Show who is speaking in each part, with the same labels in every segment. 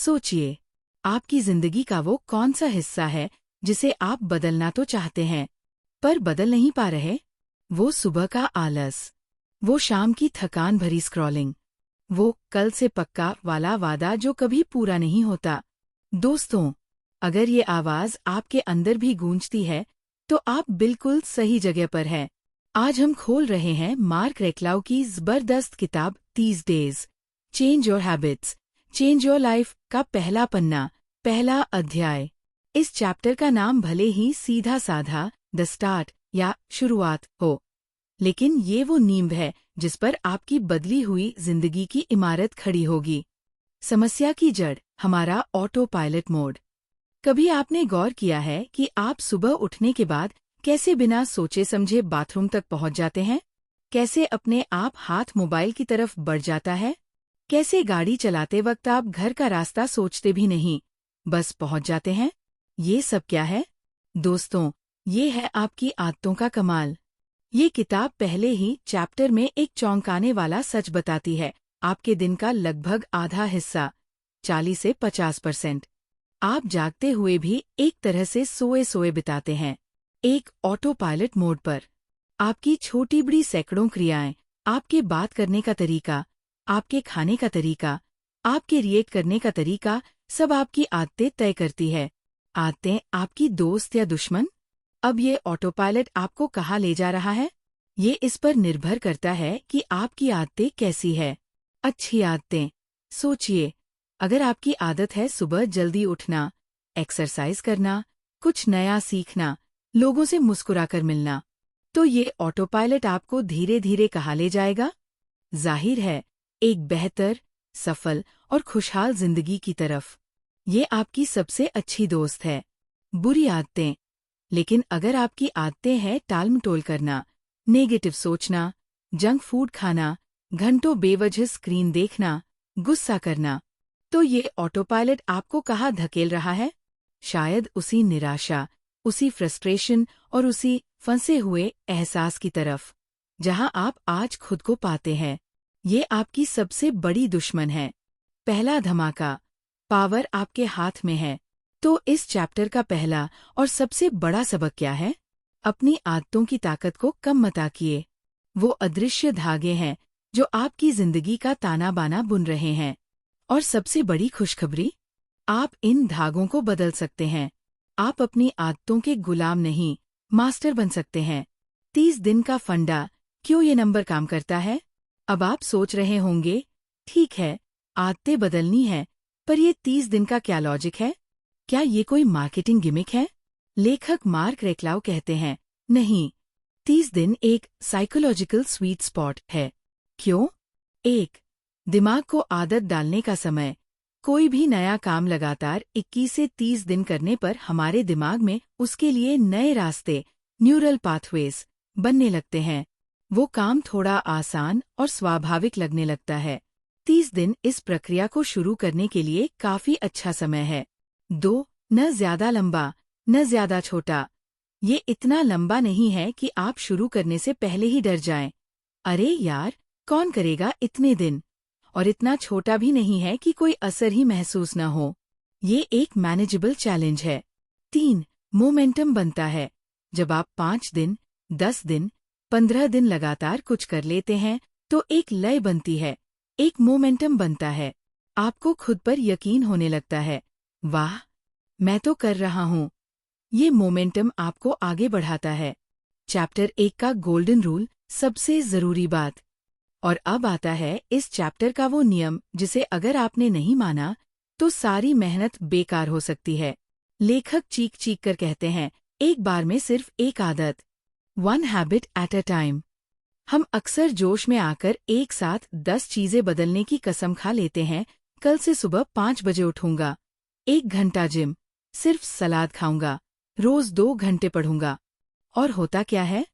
Speaker 1: सोचिए, आपकी जिंदगी का वो कौन सा हिस्सा है जिसे आप बदलना तो चाहते हैं, पर बदल नहीं पा रहे? वो सुबह का आलस, वो शाम की थकान भरी स्क्रॉलिंग, वो कल से पक्का वाला वादा जो कभी पूरा नहीं होता। दोस्तों, अगर ये आवाज आपके अंदर भी गूंजती है, तो आप बिल्कुल सही जगह पर हैं। आज हम खोल रहे हैं मार्क रेक्लाउ की जबरदस्त किताब 30 days, change your habits, change your life का पहला पन्ना, पहला अध्याय। इस चैप्टर का नाम भले ही सीधा साधा द स्टार्ट या शुरुआत हो, लेकिन ये वो नींव है जिस पर आपकी बदली हुई जिंदगी की इमारत खड़ी होगी। समस्या की जड़, हमारा ऑटो पायलट मोड। कभी आपने गौर किया है कि आप सुबह उठने के बाद कैसे बिना सोचे समझे बाथरूम तक पहुंच जाते हैं? कैसे अपने आप हाथ मोबाइल की तरफ बढ़ जाता है? कैसे गाड़ी चलाते वक्त आप घर का रास्ता सोचते भी नहीं, बस पहुंच जाते हैं? ये सब क्या है? दोस्तों, ये है आपकी आदतों का कमाल। ये किताब पहले ही चैप्टर में एक चौंकाने वाला सच बताती है। आपके दिन का लगभग आधा हिस्सा, 40 से 50%, आप जागते हुए भी एक तरह से सोए सोए बिताते हैं, एक ऑटो पायलट मोड पर। आपकी छोटी बड़ी सैकड़ों क्रियाएं, आपके बात करने का तरीका, आपके खाने का तरीका, आपके रिएक्ट करने का तरीका, सब आपकी आदतें तय करती है। आदतें आपकी दोस्त या दुश्मन? अब ये ऑटो पायलट आपको कहाँ ले जा रहा है? ये इस पर निर्भर करता है कि आपकी आदतें कैसी है। अच्छी आदतें। सोचिए, अगर आपकी आदत है सुबह जल्दी उठना, एक्सरसाइज करना, कुछ नया सीखना, लोगों से मुस्कुराकर मिलना, तो ये ऑटो पायलट आपको धीरे धीरे कहाँ ले जाएगा? जाहिर है, एक बेहतर, सफल और खुशहाल जिंदगी की तरफ। ये आपकी सबसे अच्छी दोस्त है। बुरी आदतें। लेकिन अगर आपकी आदतें हैं टालमटोल करना, नेगेटिव सोचना, जंक फूड खाना, घंटों बेवजह स्क्रीन देखना, गुस्सा करना, तो ये ऑटो पायलट आपको कहाँ धकेल रहा है? शायद उसी निराशा, उसी फ्रस्ट्रेशन और उसी फंसे हुए एहसास की तरफ, जहां आप आज खुद को पाते हैं। ये आपकी सबसे बड़ी दुश्मन है। पहला धमाका, पावर आपके हाथ में है। तो इस चैप्टर का पहला और सबसे बड़ा सबक क्या है? अपनी आदतों की ताकत को कम मत आकिए। वो अदृश्य धागे हैं जो आपकी जिंदगी का ताना बाना बुन रहे हैं। और सबसे बड़ी खुशखबरी, आप इन धागों को बदल सकते हैं। आप अपनी आदतों के गुलाम नहीं, मास्टर बन सकते हैं। 30 दिन का फंडा, क्यों ये नंबर काम करता है? अब आप सोच रहे होंगे, ठीक है, आदतें बदलनी है, पर ये 30 दिन का क्या लॉजिक है? क्या ये कोई मार्केटिंग गिमिक है? लेखक मार्क रेक्लाउ कहते हैं, नहीं, 30 दिन एक साइकोलॉजिकल स्वीट स्पॉट है। क्यों? 1. दिमाग को आदत डालने का समय। कोई भी नया काम लगातार 21 से 30 दिन करने पर हमारे दिमाग में उसके लिए नए रास्ते, न्यूरल पाथवेज, बनने लगते हैं। वो काम थोड़ा आसान और स्वाभाविक लगने लगता है। 30 दिन इस प्रक्रिया को शुरू करने के लिए काफी अच्छा समय है। 2. न ज्यादा लंबा, न ज्यादा छोटा। ये इतना लंबा नहीं है कि आप शुरू करने से पहले ही डर जाएं। अरे यार, कौन करेगा इतने दिन? और इतना छोटा भी नहीं है कि कोई असर ही महसूस न हो। ये एक मैनेजेबल चैलेंज है। 3. मोमेंटम बनता है। जब आप 5 दिन, 10 दिन, 15 दिन लगातार कुछ कर लेते हैं, तो एक लय बनती है, एक मोमेंटम बनता है। आपको खुद पर यकीन होने लगता है, वाह, मैं तो कर रहा हूँ। ये मोमेंटम आपको आगे बढ़ाता है। चैप्टर 1 का गोल्डन रूल, सबसे जरूरी बात। और अब आता है इस चैप्टर का वो नियम जिसे अगर आपने नहीं माना तो सारी मेहनत बेकार हो सकती है। लेखक चीख चीख कर कहते हैं, एक बार में सिर्फ एक आदत, 1 हैबिट एट अ टाइम। हम अक्सर जोश में आकर एक साथ 10 चीजें बदलने की कसम खा लेते हैं। कल से सुबह 5 बजे उठूंगा, 1 घंटा जिम, सिर्फ सलाद खाऊंगा, रोज 2 घंटे पढ़ूंगा। और होता क्या है?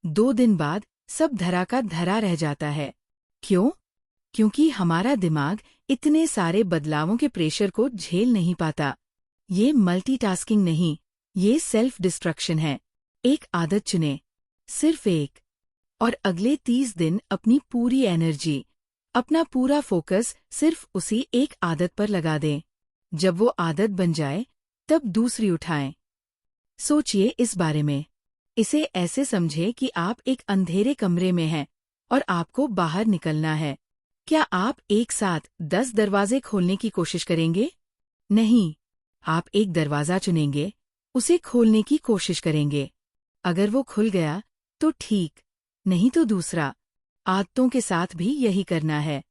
Speaker 1: 2 दिन बाद सब धरा का धरा रह जाता है। क्यों? क्योंकि हमारा दिमाग इतने सारे बदलावों के प्रेशर को झेल नहीं पाता। ये मल्टीटास्किंग नहीं, ये सेल्फ डिस्ट्रक्शन है। एक आदत चुनें, सिर्फ एक, और अगले 30 दिन अपनी पूरी एनर्जी, अपना पूरा फोकस सिर्फ उसी एक आदत पर लगा दें। जब वो आदत बन जाए तब दूसरी उठाएं। सोचिए इस बारे में। इसे ऐसे समझे कि आप एक अंधेरे कमरे में हैं और आपको बाहर निकलना है। क्या आप एक साथ 10 दरवाजे खोलने की कोशिश करेंगे? नहीं। आप एक दरवाजा चुनेंगे, उसे खोलने की कोशिश करेंगे। अगर वो खुल गया तो ठीक, नहीं तो दूसरा। आदतों के साथ भी यही करना है।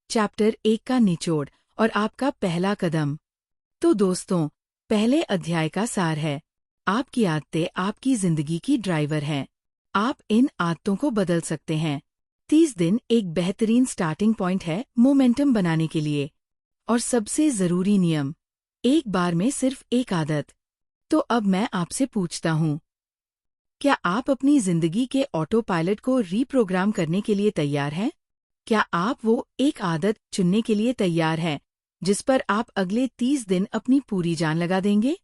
Speaker 1: चैप्टर 1 का निचोड़ और आपका पहला कदम। तो दोस्तों, पहले अध्याय का सार है, आपकी आदतें आपकी जिंदगी की ड्राइवर हैं। आप इन आदतों को बदल सकते हैं। 30 दिन एक बेहतरीन स्टार्टिंग पॉइंट है मोमेंटम बनाने के लिए। और सबसे जरूरी नियम, एक बार में सिर्फ एक आदत। तो अब मैं आपसे पूछता हूँ, क्या आप अपनी जिंदगी के ऑटो पायलट को रीप्रोग्राम करने के लिए तैयार हैं? क्या आप वो एक आदत चुनने के लिए तैयार हैं जिस पर आप अगले 30 दिन अपनी पूरी जान लगा देंगे?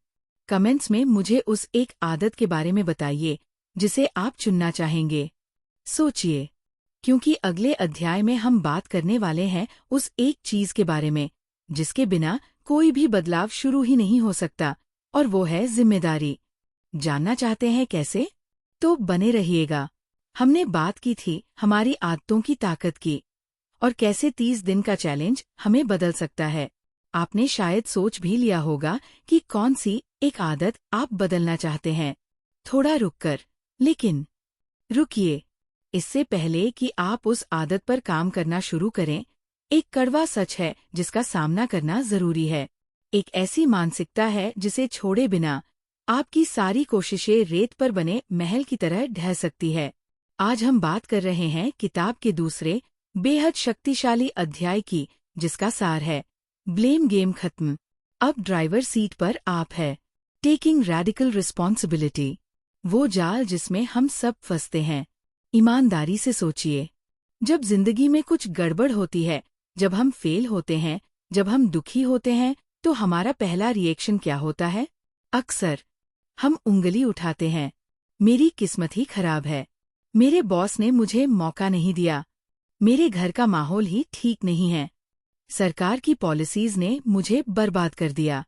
Speaker 1: कमेंट्स में मुझे उस एक आदत के बारे में बताइए जिसे आप चुनना चाहेंगे। सोचिए, क्योंकि अगले अध्याय में हम बात करने वाले हैं उस एक चीज के बारे में जिसके बिना कोई भी बदलाव शुरू ही नहीं हो सकता, और वो है जिम्मेदारी। जानना चाहते हैं कैसे? तो बने रहिएगा। हमने बात की थी हमारी आदतों की ताकत की और कैसे 30 दिन का चैलेंज हमें बदल सकता है। आपने शायद सोच भी लिया होगा कि कौन सी एक आदत आप बदलना चाहते हैं। थोड़ा रुककर, लेकिन रुकिए, इससे पहले कि आप उस आदत पर काम करना शुरू करें, एक कड़वा सच है जिसका सामना करना जरूरी है। एक ऐसी मानसिकता है जिसे छोड़े बिना आपकी सारी कोशिशें रेत पर बने महल की तरह ढह सकती है। आज हम बात कर रहे हैं किताब के दूसरे बेहद शक्तिशाली अध्याय की, जिसका सार है ब्लेम गेम खत्म। अब ड्राइवर सीट पर आप है। टेकिंग रेडिकल रिस्पॉन्सिबिलिटी, वो जाल जिसमें हम सब फंसते हैं। ईमानदारी से सोचिए, जब जिंदगी में कुछ गड़बड़ होती है, जब हम फेल होते हैं, जब हम दुखी होते हैं, तो हमारा पहला रिएक्शन क्या होता है? अक्सर हम उंगली उठाते हैं, मेरी किस्मत ही खराब है, मेरे बॉस ने मुझे मौका नहीं दिया, मेरे घर का माहौल ही ठीक नहीं है, सरकार की पॉलिसीज ने मुझे बर्बाद कर दिया,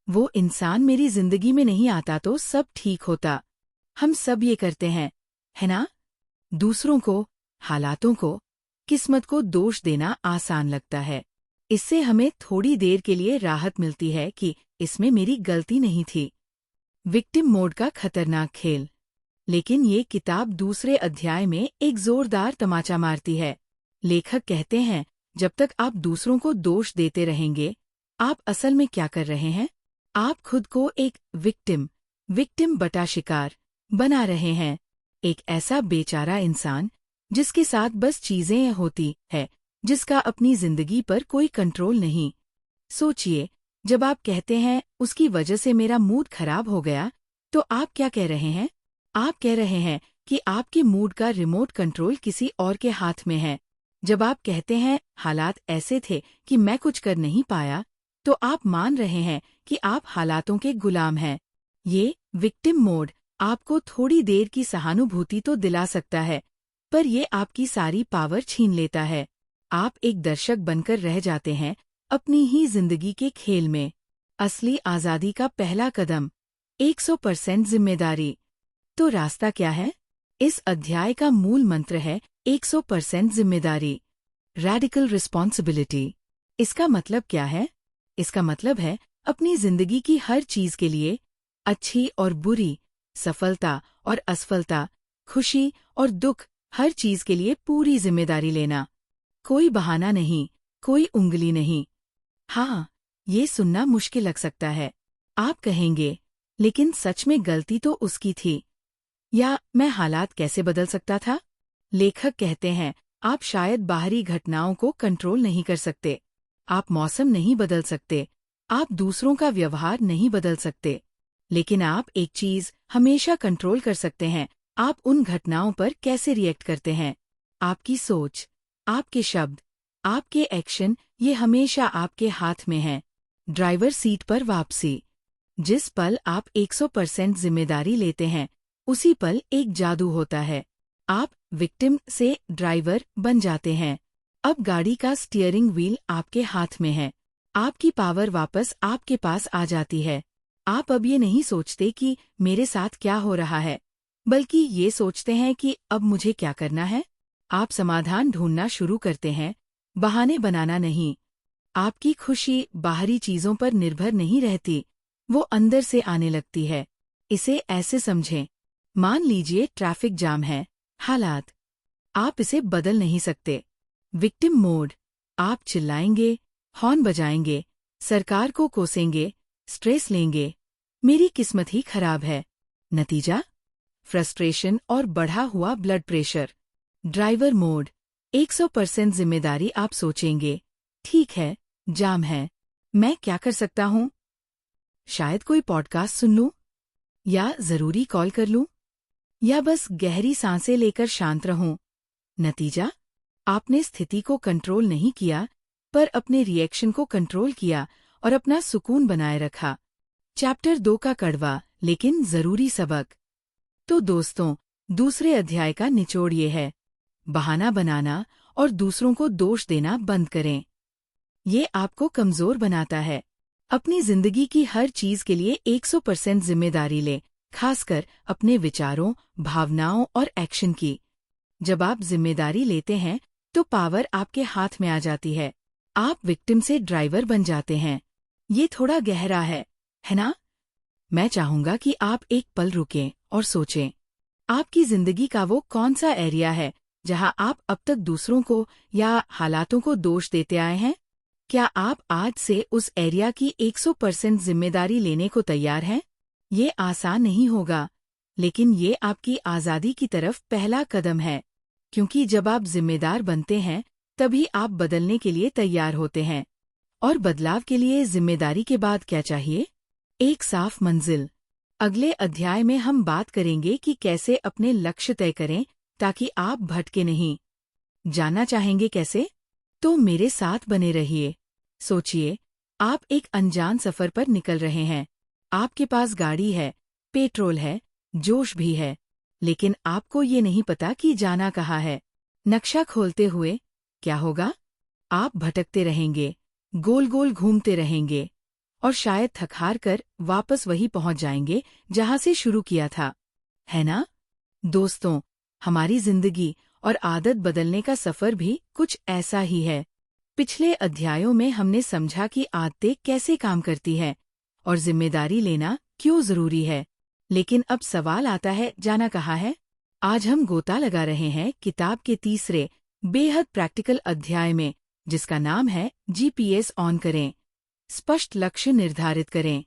Speaker 1: वो इंसान मेरी जिंदगी में नहीं आता तो सब ठीक होता। हम सब ये करते हैं, है ना? दूसरों को, हालातों को, किस्मत को दोष देना आसान लगता है। इससे हमें थोड़ी देर के लिए राहत मिलती है कि इसमें मेरी गलती नहीं थी। विक्टिम मोड का खतरनाक खेल। लेकिन ये किताब दूसरे अध्याय में एक जोरदार तमाचा मारती है। लेखक कहते हैं, जब तक आप दूसरों को दोष देते रहेंगे, आप असल में क्या कर रहे हैं? आप खुद को एक विक्टिम बटा शिकार बना रहे हैं। एक ऐसा बेचारा इंसान जिसके साथ बस चीजें होती है, जिसका अपनी जिंदगी पर कोई कंट्रोल नहीं। सोचिए, जब आप कहते हैं उसकी वजह से मेरा मूड खराब हो गया, तो आप क्या कह रहे हैं? आप कह रहे हैं कि आपके मूड का रिमोट कंट्रोल किसी और के हाथ में है। जब आप कहते हैं हालात ऐसे थे कि मैं कुछ कर नहीं पाया, तो आप मान रहे हैं कि आप हालातों के गुलाम हैं। ये विक्टिम मोड आपको थोड़ी देर की सहानुभूति तो दिला सकता है, पर ये आपकी सारी पावर छीन लेता है। आप एक दर्शक बनकर रह जाते हैं अपनी ही जिंदगी के खेल में। असली आजादी का पहला कदम, 100% जिम्मेदारी। तो रास्ता क्या है? इस अध्याय का मूल मंत्र है 100% जिम्मेदारी, रेडिकल रिस्पॉन्सिबिलिटी। इसका मतलब क्या है? इसका मतलब है अपनी जिंदगी की हर चीज के लिए, अच्छी और बुरी, सफलता और असफलता, खुशी और दुख, हर चीज के लिए पूरी जिम्मेदारी लेना। कोई बहाना नहीं, कोई उंगली नहीं। हाँ, ये सुनना मुश्किल लग सकता है। आप कहेंगे, लेकिन सच में गलती तो उसकी थी। या मैं हालात कैसे बदल सकता था? लेखक कहते हैं, आप शायद बाहरी घटनाओं को कंट्रोल नहीं कर सकते, आप मौसम नहीं बदल सकते, आप दूसरों का व्यवहार नहीं बदल सकते, लेकिन आप एक चीज हमेशा कंट्रोल कर सकते हैं, आप उन घटनाओं पर कैसे रिएक्ट करते हैं। आपकी सोच, आपके शब्द, आपके एक्शन, ये हमेशा आपके हाथ में हैं। ड्राइवर सीट पर वापसी। जिस पल आप 100% जिम्मेदारी लेते हैं, उसी पल एक जादू होता है। आप विक्टिम से ड्राइवर बन जाते हैं। अब गाड़ी का स्टीयरिंग व्हील आपके हाथ में है। आपकी पावर वापस आपके पास आ जाती है। आप अब ये नहीं सोचते कि मेरे साथ क्या हो रहा है, बल्कि ये सोचते हैं कि अब मुझे क्या करना है। आप समाधान ढूंढना शुरू करते हैं, बहाने बनाना नहीं। आपकी खुशी बाहरी चीजों पर निर्भर नहीं रहती, वो अंदर से आने लगती है। इसे ऐसे समझें, मान लीजिए ट्रैफिक जाम है, हालात आप इसे बदल नहीं सकते। विक्टिम मोड, आप चिल्लाएंगे, हॉर्न बजाएंगे, सरकार को कोसेंगे, स्ट्रेस लेंगे, मेरी किस्मत ही खराब है। नतीजा, फ्रस्ट्रेशन और बढ़ा हुआ ब्लड प्रेशर। ड्राइवर मोड, 100% जिम्मेदारी। आप सोचेंगे, ठीक है, जाम है, मैं क्या कर सकता हूँ? शायद कोई पॉडकास्ट सुन लूं, या जरूरी कॉल कर लूं, या बस गहरी सांसें लेकर शांत रहूं। नतीजा, आपने स्थिति को कंट्रोल नहीं किया, पर अपने रिएक्शन को कंट्रोल किया और अपना सुकून बनाए रखा। चैप्टर 2 का कड़वा लेकिन जरूरी सबक। तो दोस्तों, दूसरे अध्याय का निचोड़ ये है, बहाना बनाना और दूसरों को दोष देना बंद करें। ये आपको कमजोर बनाता है। अपनी जिंदगी की हर चीज के लिए 100% जिम्मेदारी लें, खासकर अपने विचारों, भावनाओं और एक्शन की। जब आप जिम्मेदारी लेते हैं तो पावर आपके हाथ में आ जाती है। आप विक्टिम से ड्राइवर बन जाते हैं। ये थोड़ा गहरा है ना? मैं चाहूंगा कि आप एक पल रुकें और सोचें, आपकी जिंदगी का वो कौन सा एरिया है जहां आप अब तक दूसरों को या हालातों को दोष देते आए हैं? क्या आप आज से उस एरिया की 100% जिम्मेदारी लेने को तैयार हैं? ये आसान नहीं होगा, लेकिन ये आपकी आज़ादी की तरफ पहला कदम है, क्योंकि जब आप जिम्मेदार बनते हैं तभी आप बदलने के लिए तैयार होते हैं। और बदलाव के लिए जिम्मेदारी के बाद क्या चाहिए? एक साफ मंजिल। अगले अध्याय में हम बात करेंगे कि कैसे अपने लक्ष्य तय करें ताकि आप भटके नहीं। जानना चाहेंगे कैसे? तो मेरे साथ बने रहिए। सोचिए, आप एक अनजान सफर पर निकल रहे हैं। आपके पास गाड़ी है, पेट्रोल है, जोश भी है, लेकिन आपको ये नहीं पता कि जाना कहाँ है। नक्शा खोलते हुए क्या होगा? आप भटकते रहेंगे, गोल गोल घूमते रहेंगे, और शायद थक हार कर वापस वही पहुंच जाएंगे जहां से शुरू किया था, है ना? दोस्तों, हमारी जिंदगी और आदत बदलने का सफर भी कुछ ऐसा ही है। पिछले अध्यायों में हमने समझा कि आदतें कैसे काम करती हैं और जिम्मेदारी लेना क्यों जरूरी है। लेकिन अब सवाल आता है, जाना कहाँ है? आज हम गोता लगा रहे हैं किताब के तीसरे बेहद प्रैक्टिकल अध्याय में, जिसका नाम है जीपीएस ऑन करें, स्पष्ट लक्ष्य निर्धारित करें,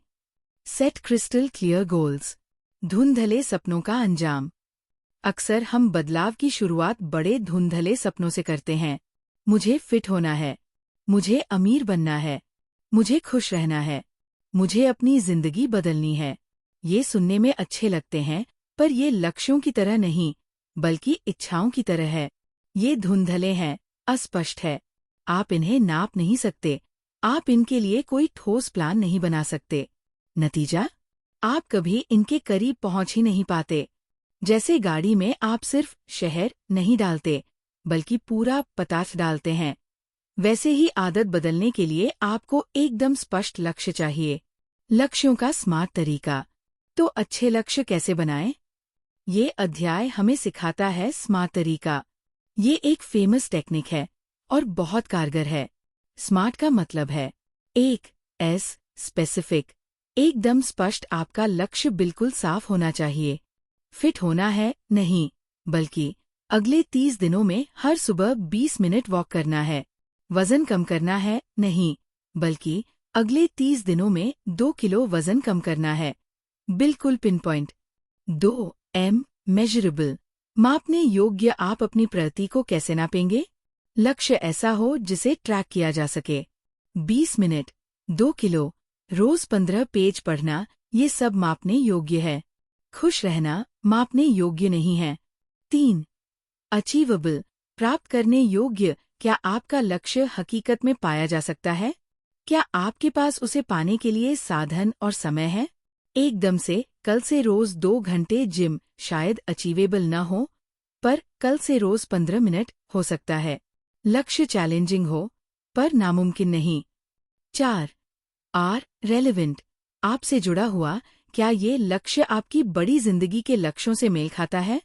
Speaker 1: सेट क्रिस्टल क्लियर गोल्स, धुंधले सपनों का अंजाम। अक्सर हम बदलाव की शुरुआत बड़े धुंधले सपनों से करते हैं। मुझे फिट होना है, मुझे अमीर बनना है, मुझे खुश रहना है, मुझे अपनी जिंदगी बदलनी है। ये सुनने में अच्छे लगते हैं, पर ये लक्ष्यों की तरह नहीं, बल्कि इच्छाओं की तरह है। ये धुंधले हैं, अस्पष्ट है, आप इन्हें नाप नहीं सकते, आप इनके लिए कोई ठोस प्लान नहीं बना सकते। नतीजा, आप कभी इनके करीब पहुंच ही नहीं पाते। जैसे गाड़ी में आप सिर्फ शहर नहीं डालते, बल्कि पूरा पता डालते हैं, वैसे ही आदत बदलने के लिए आपको एकदम स्पष्ट लक्ष्य चाहिए। लक्ष्यों का स्मार्ट तरीका। तो अच्छे लक्ष्य कैसे बनाएं? ये अध्याय हमें सिखाता है स्मार्ट तरीका। ये एक फेमस टेक्निक है और बहुत कारगर है। स्मार्ट का मतलब है 1 स्पेसिफिक, एकदम स्पष्ट। आपका लक्ष्य बिल्कुल साफ होना चाहिए। फिट होना है नहीं, बल्कि अगले 30 दिनों में हर सुबह 20 मिनट वॉक करना है। वजन कम करना है नहीं, बल्कि अगले 30 दिनों में 2 किलो वजन कम करना है। बिल्कुल पिन पॉइंट। 2 मेजरेबल, मापने योग्य। आप अपनी प्रगति को कैसे नापेंगे? लक्ष्य ऐसा हो जिसे ट्रैक किया जा सके। 20 मिनट, 2 किलो, रोज 15 पेज पढ़ना, ये सब मापने योग्य है। खुश रहना मापने योग्य नहीं है। 3 अचीवेबल, प्राप्त करने योग्य। क्या आपका लक्ष्य हकीकत में पाया जा सकता है? क्या आपके पास उसे पाने के लिए साधन और समय है? एकदम से कल से रोज 2 घंटे जिम शायद अचीवेबल न हो, पर कल से रोज 15 मिनट हो सकता है। लक्ष्य चैलेंजिंग हो, पर नामुमकिन नहीं। 4. आर रेलेवेंट, आपसे जुड़ा हुआ। क्या ये लक्ष्य आपकी बड़ी जिंदगी के लक्ष्यों से मेल खाता है?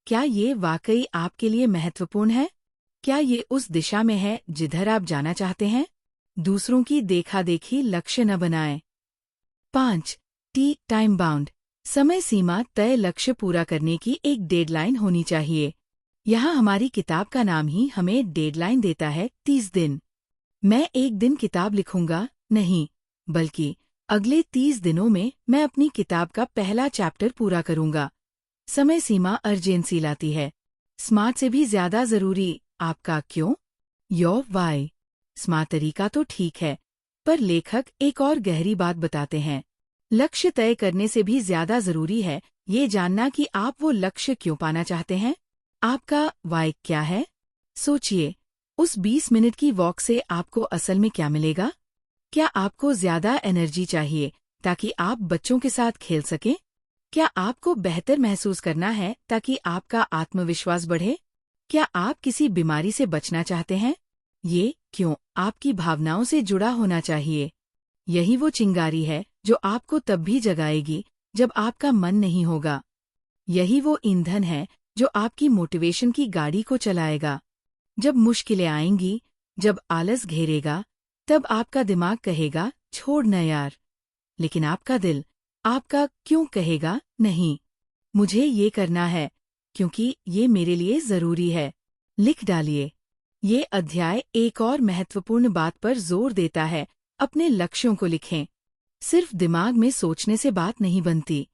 Speaker 1: क्या ये वाकई आपके लिए महत्वपूर्ण है? क्या ये उस दिशा में है जिधर आप जाना चाहते हैं? दूसरों की देखा देखी लक्ष्य न बनाएं। 5. टाइम बाउंड, समय सीमा तय लक्ष्य पूरा करने की एक डेडलाइन होनी चाहिए। यहाँ हमारी किताब का नाम ही हमें डेडलाइन देता है, 30 दिन। मैं एक दिन किताब लिखूंगा नहीं, बल्कि अगले 30 दिनों में मैं अपनी किताब का पहला चैप्टर पूरा करूंगा। समय सीमा अर्जेंसी लाती है। स्मार्ट से भी ज्यादा जरूरी आपका क्यों, योर वाई। स्मार्ट तरीका तो ठीक है, पर लेखक एक और गहरी बात बताते हैं। लक्ष्य तय करने से भी ज्यादा जरूरी है ये जानना कि आप वो लक्ष्य क्यों पाना चाहते हैं। आपका वाई क्या है? सोचिए, उस 20 मिनट की वॉक से आपको असल में क्या मिलेगा? क्या आपको ज्यादा एनर्जी चाहिए ताकि आप बच्चों के साथ खेल सकें? क्या आपको बेहतर महसूस करना है ताकि आपका आत्मविश्वास बढ़े? क्या आप किसी बीमारी से बचना चाहते हैं? ये क्यों आपकी भावनाओं से जुड़ा होना चाहिए। यही वो चिंगारी है जो आपको तब भी जगाएगी जब आपका मन नहीं होगा। यही वो ईंधन है जो आपकी मोटिवेशन की गाड़ी को चलाएगा। जब मुश्किलें आएंगी, जब आलस घेरेगा, तब आपका दिमाग कहेगा छोड़ न यार। लेकिन आपका दिल, आपका क्यों कहेगा नहीं, मुझे ये करना है क्योंकि ये मेरे लिए जरूरी है। लिख डालिए। ये अध्याय एक और महत्वपूर्ण बात पर जोर देता है, अपने लक्ष्यों को लिखें। सिर्फ दिमाग में सोचने से बात नहीं बनती।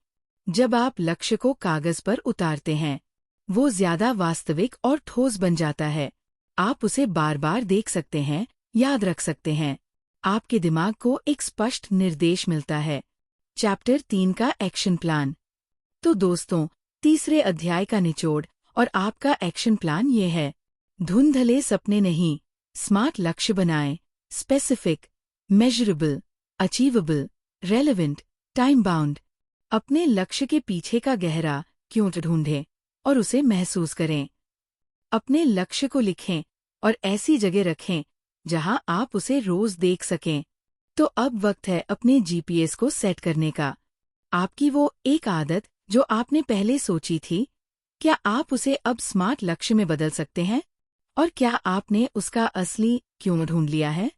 Speaker 1: जब आप लक्ष्य को कागज पर उतारते हैं, वो ज्यादा वास्तविक और ठोस बन जाता है। आप उसे बार बार देख सकते हैं, याद रख सकते हैं। आपके दिमाग को एक स्पष्ट निर्देश मिलता है। चैप्टर 3 का एक्शन प्लान। तो दोस्तों, तीसरे अध्याय का निचोड़ और आपका एक्शन प्लान ये है। धुंधले सपने नहीं, स्मार्ट लक्ष्य बनाएं। Specific, measurable, achievable, relevant, time bound. अपने लक्ष्य के पीछे का गहरा क्यों ढूंढें और उसे महसूस करें। अपने लक्ष्य को लिखें और ऐसी जगह रखें जहां आप उसे रोज देख सकें। तो अब वक्त है अपने जीपीएस को सेट करने का। आपकी वो एक आदत जो आपने पहले सोची थी, क्या आप उसे अब स्मार्ट लक्ष्य में बदल सकते हैं? और क्या आपने उसका असली क्यों ढूंढ लिया है?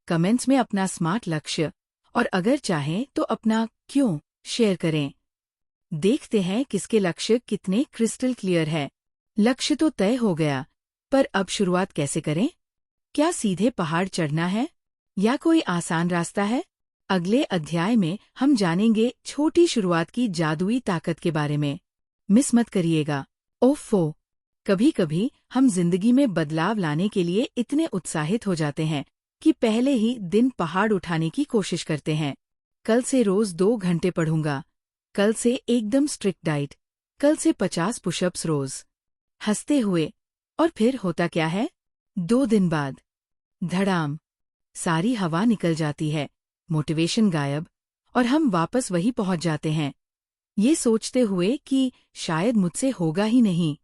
Speaker 1: कमेंट्स में अपना स्मार्ट लक्ष्य और अगर चाहें तो अपना क्यों शेयर करें। देखते हैं किसके लक्ष्य कितने क्रिस्टल क्लियर है। लक्ष्य तो तय हो गया, पर अब शुरुआत कैसे करें? क्या सीधे पहाड़ चढ़ना है या कोई आसान रास्ता है? अगले अध्याय में हम जानेंगे छोटी शुरुआत की जादुई ताकत के बारे में। मिस मत करिएगा। ओफो, कभी कभी हम जिंदगी में बदलाव लाने के लिए इतने उत्साहित हो जाते हैं कि पहले ही दिन पहाड़ उठाने की कोशिश करते हैं। कल से रोज 2 घंटे पढ़ूंगा, कल से एकदम स्ट्रिक्ट डाइट, कल से 50 पुशअप्स रोज। हंसते हुए, और फिर होता क्या है? 2 दिन बाद धड़ाम, सारी हवा निकल जाती है, मोटिवेशन गायब, और हम वापस वही पहुंच जाते हैं, ये सोचते हुए कि शायद मुझसे होगा ही नहीं।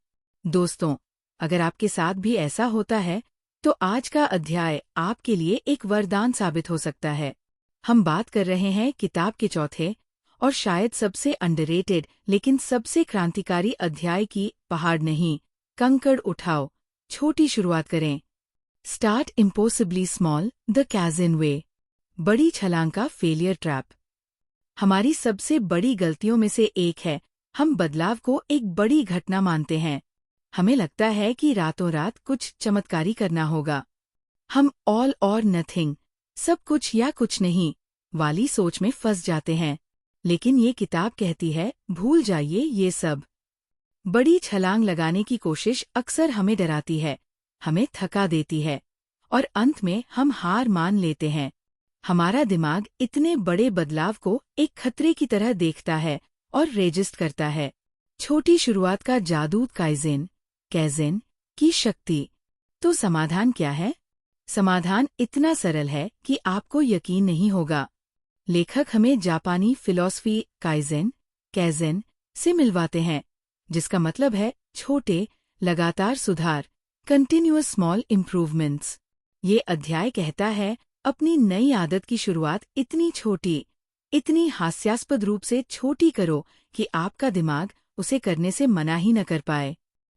Speaker 1: दोस्तों, अगर आपके साथ भी ऐसा होता है, तो आज का अध्याय आपके लिए एक वरदान साबित हो सकता है। हम बात कर रहे हैं किताब के चौथे और शायद सबसे अंडररेटेड लेकिन सबसे क्रांतिकारी अध्याय की। पहाड़ नहीं, कंकड़ उठाओ, छोटी शुरुआत करें। स्टार्ट इम्पॉसिबली स्मॉल, द कैज़न वे। बड़ी छलांग का फेलियर ट्रैप। हमारी सबसे बड़ी गलतियों में से एक है, हम बदलाव को एक बड़ी घटना मानते हैं। हमें लगता है कि रातों रात कुछ चमत्कारी करना होगा। हम ऑल और नथिंग, सब कुछ या कुछ नहीं वाली सोच में फंस जाते हैं। लेकिन ये किताब कहती है, भूल जाइए ये सब। बड़ी छलांग लगाने की कोशिश अक्सर हमें डराती है, हमें थका देती है, और अंत में हम हार मान लेते हैं। हमारा दिमाग इतने बड़े बदलाव को एक खतरे की तरह देखता है और रेजिस्ट करता है। छोटी शुरुआत का जादू, कैज़न की शक्ति। तो समाधान क्या है? समाधान इतना सरल है कि आपको यकीन नहीं होगा। लेखक हमें जापानी फिलॉसफी कैज़न से मिलवाते हैं, जिसका मतलब है छोटे, लगातार सुधार, कंटिन्यूअस स्मॉल इम्प्रूवमेंट्स। ये अध्याय कहता है, अपनी नई आदत की शुरुआत इतनी छोटी, इतनी हास्यास्पद रूप से छोटी करो कि आपका दिमाग उसे करने से मना ही न कर पाए।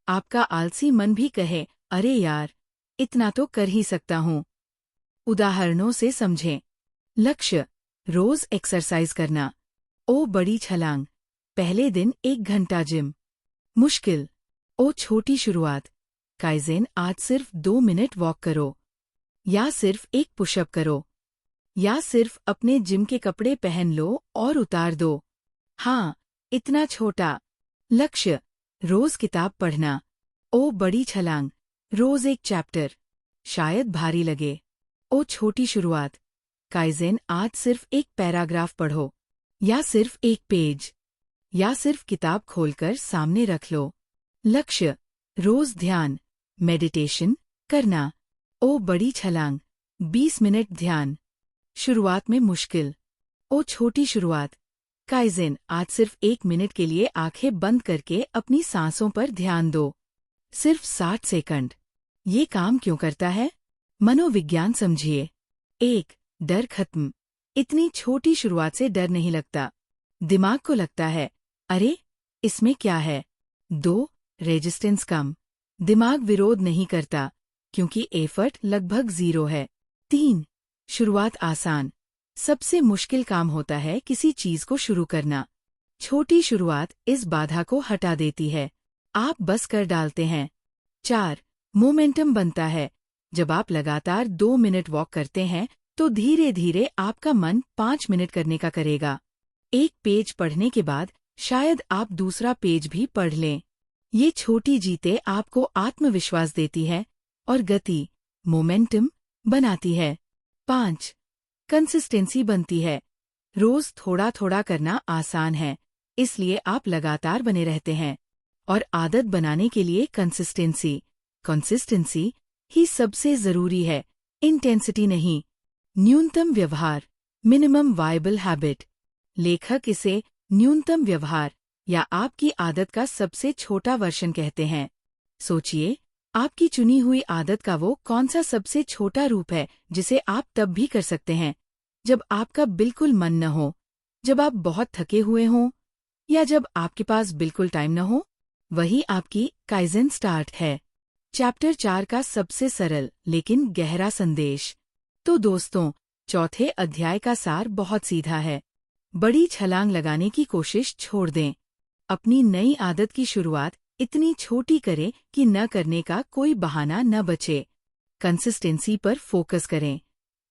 Speaker 1: आपका आलसी मन भी कहे, अरे यार, इतना तो कर ही सकता हूँ। उदाहरणों से समझें। लक्ष्य, रोज एक्सरसाइज करना। ओ बड़ी छलांग, पहले दिन 1 घंटा जिम। मुश्किल, ओ छोटी शुरुआत, काइज़ेन आज सिर्फ 2 मिनट वॉक करो। या सिर्फ 1 पुशअप करो। या सिर्फ अपने जिम के कपड़े पहन लो और उतार दो। हाँ, इतना छोटा। लक्ष्य, रोज किताब पढ़ना। ओ बड़ी छलांग, रोज 1 चैप्टर। शायद भारी लगे। ओ छोटी शुरुआत, काइज़ेन आज सिर्फ 1 पैराग्राफ पढ़ो। या सिर्फ 1 पेज। या सिर्फ किताब खोलकर सामने रख लो। लक्ष्य, रोज ध्यान, मेडिटेशन करना। ओ बड़ी छलांग, 20 मिनट ध्यान। शुरुआत में मुश्किल। ओ छोटी शुरुआत, काइज़ेन आज सिर्फ 1 मिनट के लिए आंखें बंद करके अपनी सांसों पर ध्यान दो। सिर्फ 60 सेकंड। ये काम क्यों करता है? मनोविज्ञान समझिए। 1. डर खत्म। इतनी छोटी शुरुआत से डर नहीं लगता। दिमाग को लगता है, अरे, इसमें क्या है? 2. रेजिस्टेंस कम। दिमाग विरोध नहीं करता, क्योंकि एफर्ट लगभग 0 है। 3. शुरुआत आसान। सबसे मुश्किल काम होता है किसी चीज को शुरू करना। छोटी शुरुआत इस बाधा को हटा देती है। आप बस कर डालते हैं। 4. मोमेंटम बनता है। जब आप लगातार 2 मिनट वॉक करते हैं, तो धीरे धीरे आपका मन 5 मिनट करने का करेगा। 1 पेज पढ़ने के बाद शायद आप दूसरा पेज भी पढ़ लें। ये छोटी जीतें आपको आत्मविश्वास देती है और गति, मोमेंटम बनाती है। 5. कंसिस्टेंसी बनती है। रोज थोड़ा थोड़ा करना आसान है, इसलिए आप लगातार बने रहते हैं। और आदत बनाने के लिए कंसिस्टेंसी ही सबसे जरूरी है, इंटेंसिटी नहीं। न्यूनतम व्यवहार, मिनिमम वायबल हैबिट। लेखक इसे न्यूनतम व्यवहार या आपकी आदत का सबसे छोटा वर्जन कहते हैं। सोचिए, आपकी चुनी हुई आदत का वो कौन सा सबसे छोटा रूप है जिसे आप तब भी कर सकते हैं जब आपका बिल्कुल मन न हो, जब आप बहुत थके हुए हों, या जब आपके पास बिल्कुल टाइम न हो। वही आपकी काइज़ेन स्टार्ट है। चैप्टर 4 का सबसे सरल लेकिन गहरा संदेश। तो दोस्तों, चौथे अध्याय का सार बहुत सीधा है। बड़ी छलांग लगाने की कोशिश छोड़ दें। अपनी नई आदत की शुरुआत इतनी छोटी करें कि न करने का कोई बहाना न बचे। कंसिस्टेंसी पर फोकस करें,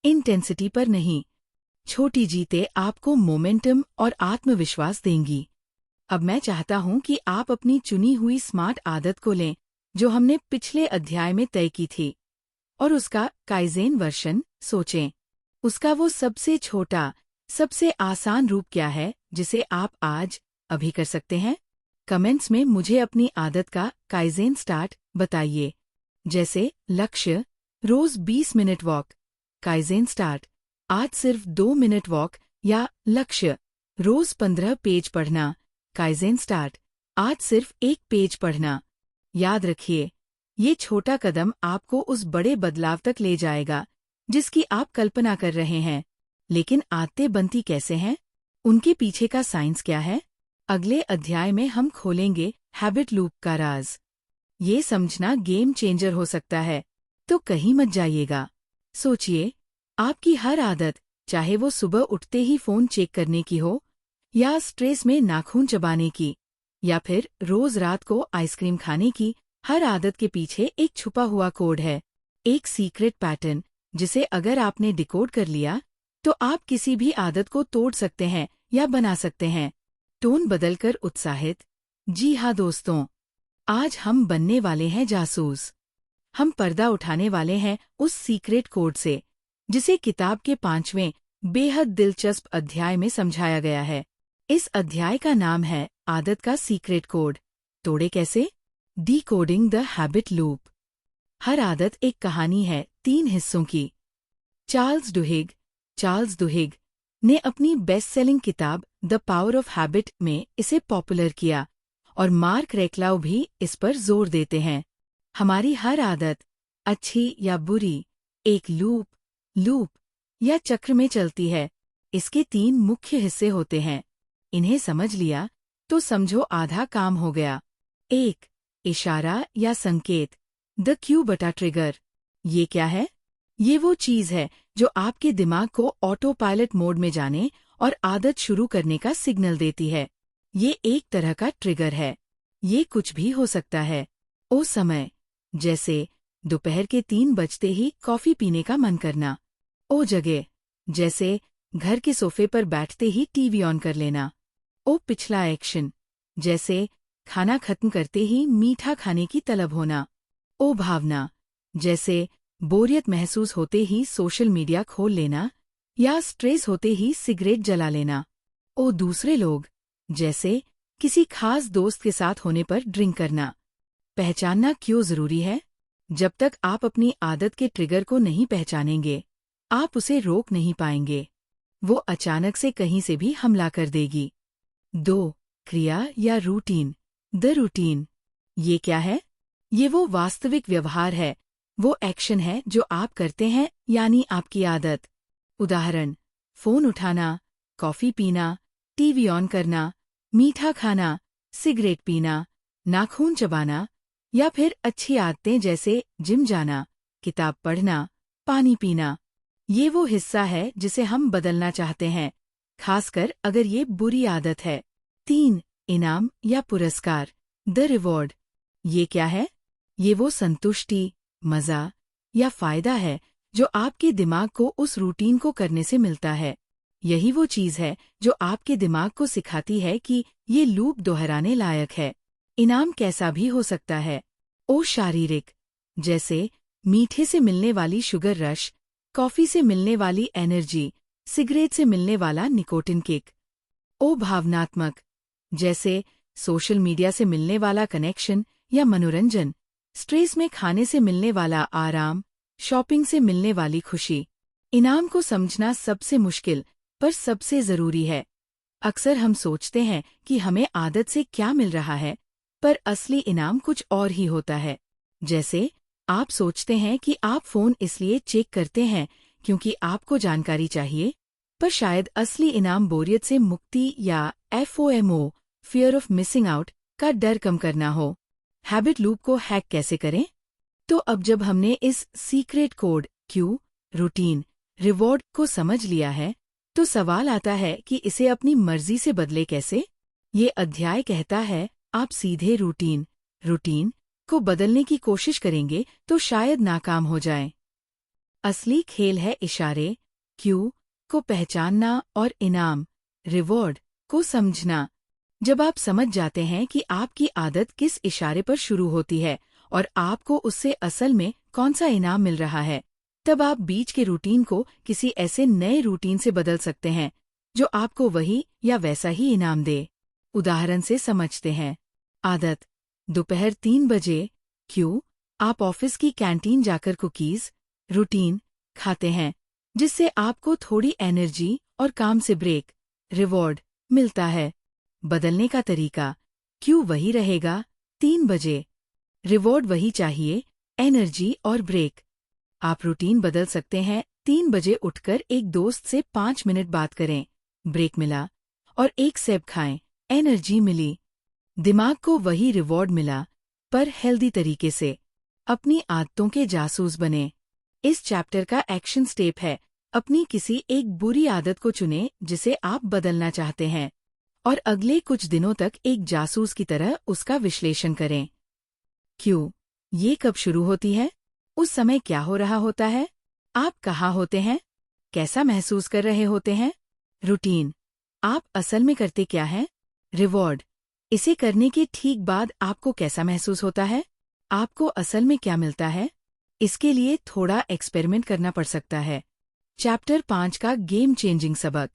Speaker 1: इंटेंसिटी पर नहीं। छोटी जीतें आपको मोमेंटम और आत्मविश्वास देंगी। अब मैं चाहता हूं कि आप अपनी चुनी हुई स्मार्ट आदत को लें, जो हमने पिछले अध्याय में तय की थी, और उसका काइज़ेन वर्जन सोचें। उसका वो सबसे छोटा, सबसे आसान रूप क्या है जिसे आप आज अभी कर सकते हैं? कमेंट्स में मुझे अपनी आदत का काइज़ेन स्टार्ट बताइए। जैसे लक्ष्य, रोज 20 मिनट वॉक। काइज़ेन स्टार्ट, आज सिर्फ 2 मिनट वॉक। या लक्ष्य, रोज 15 पेज पढ़ना। काइज़ेन स्टार्ट, आज सिर्फ 1 पेज पढ़ना। याद रखिए, ये छोटा कदम आपको उस बड़े बदलाव तक ले जाएगा जिसकी आप कल्पना कर रहे हैं। लेकिन आदतें बनती कैसे हैं? उनके पीछे का साइंस क्या है? अगले अध्याय में हम खोलेंगे हैबिट लूप का राज। ये समझना गेम चेंजर हो सकता है, तो कहीं मत जाइएगा। सोचिए, आपकी हर आदत, चाहे वो सुबह उठते ही फोन चेक करने की हो, या स्ट्रेस में नाखून चबाने की, या फिर रोज रात को आइसक्रीम खाने की, हर आदत के पीछे एक छुपा हुआ कोड है, एक सीक्रेट पैटर्न, जिसे अगर आपने डिकोड कर लिया तो आप किसी भी आदत को तोड़ सकते हैं या बना सकते हैं। टोन बदलकर उत्साहित। जी हाँ दोस्तों, आज हम बनने वाले हैं जासूस। हम पर्दा उठाने वाले हैं उस सीक्रेट कोड से, जिसे किताब के 5वें बेहद दिलचस्प अध्याय में समझाया गया है। इस अध्याय का नाम है आदत का सीक्रेट कोड। तोड़े कैसे? Decoding the habit loop. हर आदत एक कहानी है 3 हिस्सों की। चार्ल्स दुहिग ने अपनी बेस्ट सेलिंग किताब द पावर ऑफ हैबिट में इसे पॉपुलर किया, और मार्क रेक्लाउ भी इस पर जोर देते हैं। हमारी हर आदत, अच्छी या बुरी, एक लूप या चक्र में चलती है। इसके 3 मुख्य हिस्से होते हैं। इन्हें समझ लिया तो समझो आधा काम हो गया। 1. इशारा या संकेत, द क्यू बटा ट्रिगर। ये क्या है? ये वो चीज है जो आपके दिमाग को ऑटो पायलट मोड में जाने और आदत शुरू करने का सिग्नल देती है। ये एक तरह का ट्रिगर है। ये कुछ भी हो सकता है। ओ समय, जैसे दोपहर के 3 बजते ही कॉफी पीने का मन करना। ओ जगह, जैसे घर के सोफे पर बैठते ही टीवी ऑन कर लेना। ओ पिछला एक्शन, जैसे खाना खत्म करते ही मीठा खाने की तलब होना। ओ भावना, जैसे बोरियत महसूस होते ही सोशल मीडिया खोल लेना या स्ट्रेस होते ही सिगरेट जला लेना। ओ दूसरे लोग, जैसे किसी खास दोस्त के साथ होने पर ड्रिंक करना। पहचानना क्यों जरूरी है? जब तक आप अपनी आदत के ट्रिगर को नहीं पहचानेंगे, आप उसे रोक नहीं पाएंगे। वो अचानक से कहीं से भी हमला कर देगी। 2. क्रिया या रूटीन, द रूटीन। ये क्या है? ये वो वास्तविक व्यवहार है, वो एक्शन है जो आप करते हैं, यानी आपकी आदत। उदाहरण, फोन उठाना, कॉफी पीना, टीवी ऑन करना, मीठा खाना, सिगरेट पीना, नाखून चबाना, या फिर अच्छी आदतें जैसे जिम जाना, किताब पढ़ना, पानी पीना। ये वो हिस्सा है जिसे हम बदलना चाहते हैं, खासकर अगर ये बुरी आदत है। 3. इनाम या पुरस्कार, द रिवॉर्ड। ये क्या है? ये वो संतुष्टि, मजा या फायदा है जो आपके दिमाग को उस रूटीन को करने से मिलता है। यही वो चीज है जो आपके दिमाग को सिखाती है कि ये लूप दोहराने लायक है। इनाम कैसा भी हो सकता है। ओ शारीरिक, जैसे मीठे से मिलने वाली शुगर रश, कॉफी से मिलने वाली एनर्जी, सिगरेट से मिलने वाला निकोटिन किक। ओ भावनात्मक, जैसे सोशल मीडिया से मिलने वाला कनेक्शन या मनोरंजन, स्ट्रेस में खाने से मिलने वाला आराम, शॉपिंग से मिलने वाली खुशी। इनाम को समझना सबसे मुश्किल पर सबसे जरूरी है। अक्सर हम सोचते हैं कि हमें आदत से क्या मिल रहा है, पर असली इनाम कुछ और ही होता है। जैसे आप सोचते हैं कि आप फोन इसलिए चेक करते हैं क्योंकि आपको जानकारी चाहिए, पर शायद असली इनाम बोरियत से मुक्ति या FOMO, fear of missing out, का डर कम करना हो। हैबिट लूप को हैक कैसे करें? तो अब जब हमने इस secret code, Q, routine, reward को समझ लिया है, तो सवाल आता है कि इसे अपनी मर्जी से बदले कैसे? ये अध्याय कहता है आप सीधे रूटीन को बदलने की कोशिश करेंगे तो शायद नाकाम हो जाएं। असली खेल है इशारे, क्यू, को पहचानना और इनाम, रिवॉर्ड, को समझना। जब आप समझ जाते हैं कि आपकी आदत किस इशारे पर शुरू होती है और आपको उससे असल में कौन सा इनाम मिल रहा है, तब आप बीच के रूटीन को किसी ऐसे नए रूटीन से बदल सकते हैं जो आपको वही या वैसा ही इनाम दे। उदाहरण से समझते हैं। आदत, दोपहर 3 बजे, क्यू, आप ऑफिस की कैंटीन जाकर कुकीज, रूटीन, खाते हैं, जिससे आपको थोड़ी एनर्जी और काम से ब्रेक, रिवॉर्ड, मिलता है। बदलने का तरीका, क्यू वही रहेगा, 3 बजे, रिवॉर्ड वही चाहिए, एनर्जी और ब्रेक। आप रूटीन बदल सकते हैं, 3 बजे उठकर एक दोस्त से 5 मिनट बात करें, ब्रेक मिला, और एक सेब खाएं, एनर्जी मिली। दिमाग को वही रिवॉर्ड मिला, पर हेल्दी तरीके से। अपनी आदतों के जासूस बने। इस चैप्टर का एक्शन स्टेप है, अपनी किसी एक बुरी आदत को चुनें जिसे आप बदलना चाहते हैं, और अगले कुछ दिनों तक एक जासूस की तरह उसका विश्लेषण करें। क्यों? ये कब शुरू होती है? उस समय क्या हो रहा होता है? आप कहाँ होते हैं? कैसा महसूस कर रहे होते हैं? रूटीन, आप असल में करते क्या हैं? रिवॉर्ड, इसे करने के ठीक बाद आपको कैसा महसूस होता है? आपको असल में क्या मिलता है? इसके लिए थोड़ा एक्सपेरिमेंट करना पड़ सकता है। चैप्टर 5 का गेम चेंजिंग सबक।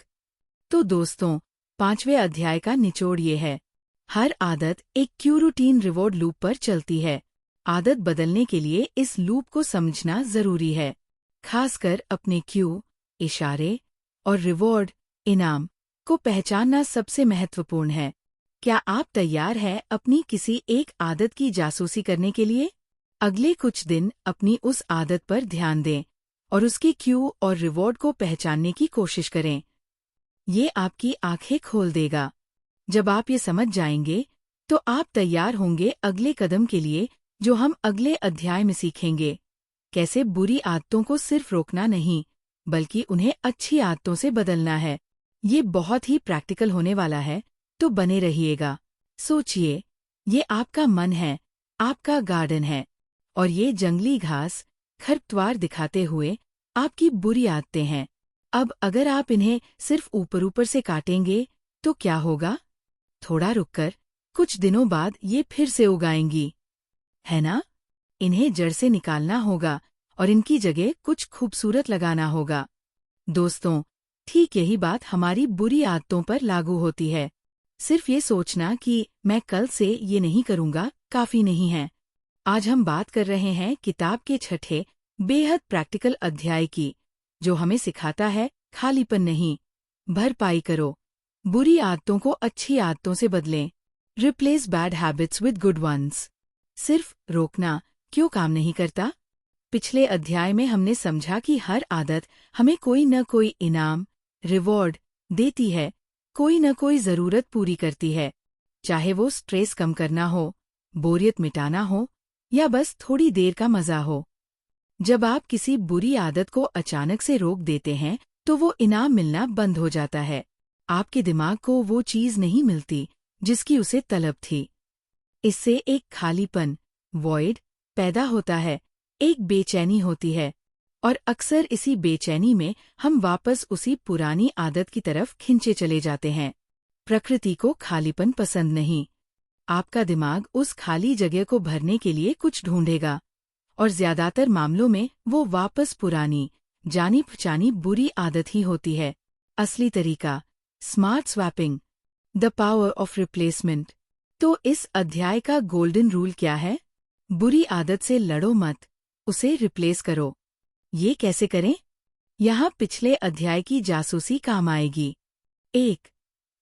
Speaker 1: तो दोस्तों, 5वें अध्याय का निचोड़ ये है। हर आदत एक क्यू रूटीन रिवॉर्ड लूप पर चलती है। आदत बदलने के लिए इस लूप को समझना जरूरी है, खासकर अपने क्यू, इशारे और रिवॉर्ड, इनाम, को पहचानना सबसे महत्वपूर्ण है। क्या आप तैयार हैं अपनी किसी एक आदत की जासूसी करने के लिए? अगले कुछ दिन अपनी उस आदत पर ध्यान दें और उसकी क्यू और रिवॉर्ड को पहचानने की कोशिश करें। ये आपकी आंखें खोल देगा। जब आप ये समझ जाएंगे, तो आप तैयार होंगे अगले कदम के लिए, जो हम अगले अध्याय में सीखेंगे। कैसे बुरी आदतों को सिर्फ रोकना नहीं, बल्कि उन्हें अच्छी आदतों से बदलना है। ये बहुत ही प्रैक्टिकल होने वाला है, तो बने रहिएगा। सोचिए, ये आपका मन है, आपका गार्डन है, और ये जंगली घास खरपतवार दिखाते हुए आपकी बुरी आदतें हैं। अब अगर आप इन्हें सिर्फ ऊपर ऊपर से काटेंगे, तो क्या होगा? थोड़ा रुककर कुछ दिनों बाद ये फिर से उगाएंगी, है ना? इन्हें जड़ से निकालना होगा और इनकी जगह कुछ खूबसूरत लगाना होगा। दोस्तों, ठीक यही बात हमारी बुरी आदतों पर लागू होती है। सिर्फ ये सोचना कि मैं कल से ये नहीं करूँगा काफी नहीं है। आज हम बात कर रहे हैं किताब के छठे बेहद प्रैक्टिकल अध्याय की, जो हमें सिखाता है खालीपन नहीं, भरपाई करो। बुरी आदतों को अच्छी आदतों से बदलें। Replace bad habits with good ones. सिर्फ रोकना क्यों काम नहीं करता? पिछले अध्याय में हमने समझा कि हर आदत हमें कोई न कोई इनाम, रिवॉर्ड देती है, कोई न कोई जरूरत पूरी करती है। चाहे वो स्ट्रेस कम करना हो, बोरियत मिटाना हो, या बस थोड़ी देर का मजा हो। जब आप किसी बुरी आदत को अचानक से रोक देते हैं, तो वो इनाम मिलना बंद हो जाता है। आपके दिमाग को वो चीज नहीं मिलती जिसकी उसे तलब थी। इससे एक खालीपन, वॉइड, पैदा होता है, एक बेचैनी होती है, और अक्सर इसी बेचैनी में हम वापस उसी पुरानी आदत की तरफ खिंचे चले जाते हैं। प्रकृति को खालीपन पसंद नहीं। आपका दिमाग उस खाली जगह को भरने के लिए कुछ ढूंढेगा, और ज्यादातर मामलों में वो वापस पुरानी, जानी पहचानी बुरी आदत ही होती है। असली तरीका, smart swapping, the power of replacement. तो इस अध्याय का गोल्डन रूल क्या है? बुरी आदत से लड़ो मत, उसे रिप्लेस करो। ये कैसे करें? यहाँ पिछले अध्याय की जासूसी काम आएगी। 1.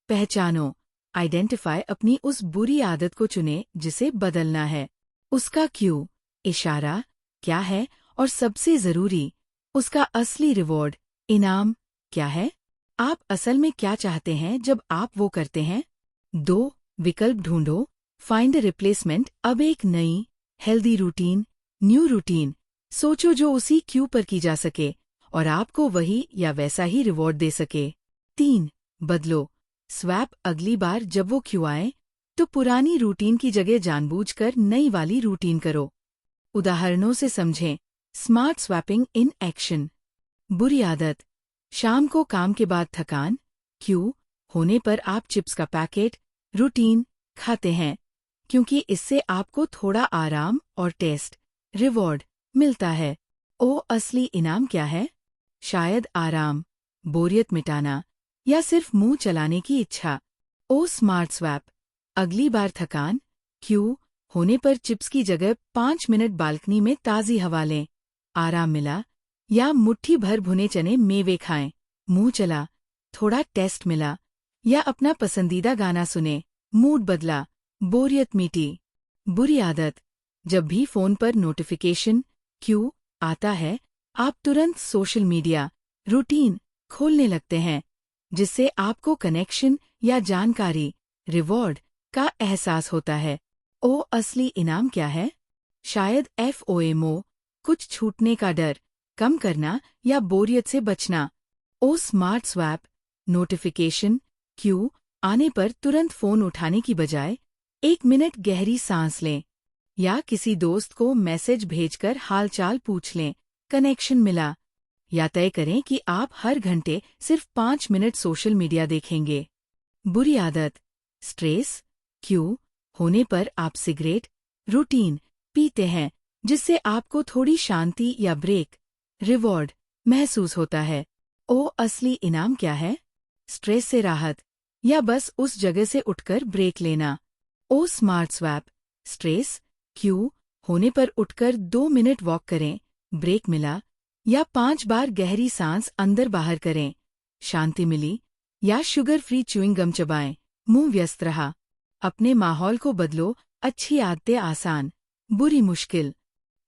Speaker 1: पहचानो, आइडेंटिफाई अपनी उस बुरी आदत को चुने जिसे बदलना है। उसका क्यों, इशारा क्या है, और सबसे जरूरी, उसका असली रिवॉर्ड, इनाम क्या है? आप असल में क्या चाहते हैं जब आप वो करते हैं? 2. विकल्प ढूंढो, फाइंड अ रिप्लेसमेंट। अब एक नई, हेल्दी रूटीन, न्यू रूटीन सोचो जो उसी क्यू पर की जा सके और आपको वही या वैसा ही रिवॉर्ड दे सके। 3. बदलो, स्वैप। अगली बार जब वो क्यू आए, तो पुरानी रूटीन की जगह जानबूझकर नई वाली रूटीन करो। उदाहरणों से समझें। Smart swapping in action. बुरी आदत, शाम को काम के बाद थकान, क्यू होने पर आप चिप्स का पैकेट, रूटीन खाते हैं, क्योंकि इससे आपको थोड़ा आराम और टेस्ट, रिवॉर्ड मिलता है। ओ असली इनाम क्या है? शायद आराम, बोरियत मिटाना, या सिर्फ मुंह चलाने की इच्छा। ओ स्मार्ट स्वैप, अगली बार थकान, क्यू होने पर चिप्स की जगह 5 मिनट बालकनी में ताज़ी हवा लें, आराम मिला। या मुट्ठी भर भुने चने मेवे खाएं, मुंह चला, थोड़ा टेस्ट मिला। या अपना पसंदीदा गाना सुने, मूड बदला, बोरियत मिटी। बुरी आदत, जब भी फोन पर नोटिफिकेशन, क्यू आता है, आप तुरंत सोशल मीडिया, रूटीन खोलने लगते हैं, जिससे आपको कनेक्शन या जानकारी, रिवॉर्ड का एहसास होता है। ओ असली इनाम क्या है? शायद FOMO, कुछ छूटने का डर, कम करना या बोरियत से बचना। ओ स्मार्ट स्वैप, नोटिफिकेशन, क्यू आने पर तुरंत फोन उठाने की बजाय 1 मिनट गहरी सांस लें, या किसी दोस्त को मैसेज भेजकर हालचाल पूछ लें, कनेक्शन मिला। या तय करें कि आप हर घंटे सिर्फ 5 मिनट सोशल मीडिया देखेंगे। बुरी आदत, स्ट्रेस, क्यू होने पर आप सिगरेट, रूटीन पीते हैं, जिससे आपको थोड़ी शांति या ब्रेक, रिवॉर्ड महसूस होता है। ओ असली इनाम क्या है? स्ट्रेस से राहत, या बस उस जगह से उठकर ब्रेक लेना। ओ स्मार्ट स्वैप, स्ट्रेस, क्यू होने पर उठकर 2 मिनट वॉक करें, ब्रेक मिला। या 5 बार गहरी सांस अंदर बाहर करें, शांति मिली। या शुगर फ्री च्युइंग गम चबाएं, मुंह व्यस्त रहा। अपने माहौल को बदलो, अच्छी आदतें आसान, बुरी मुश्किल।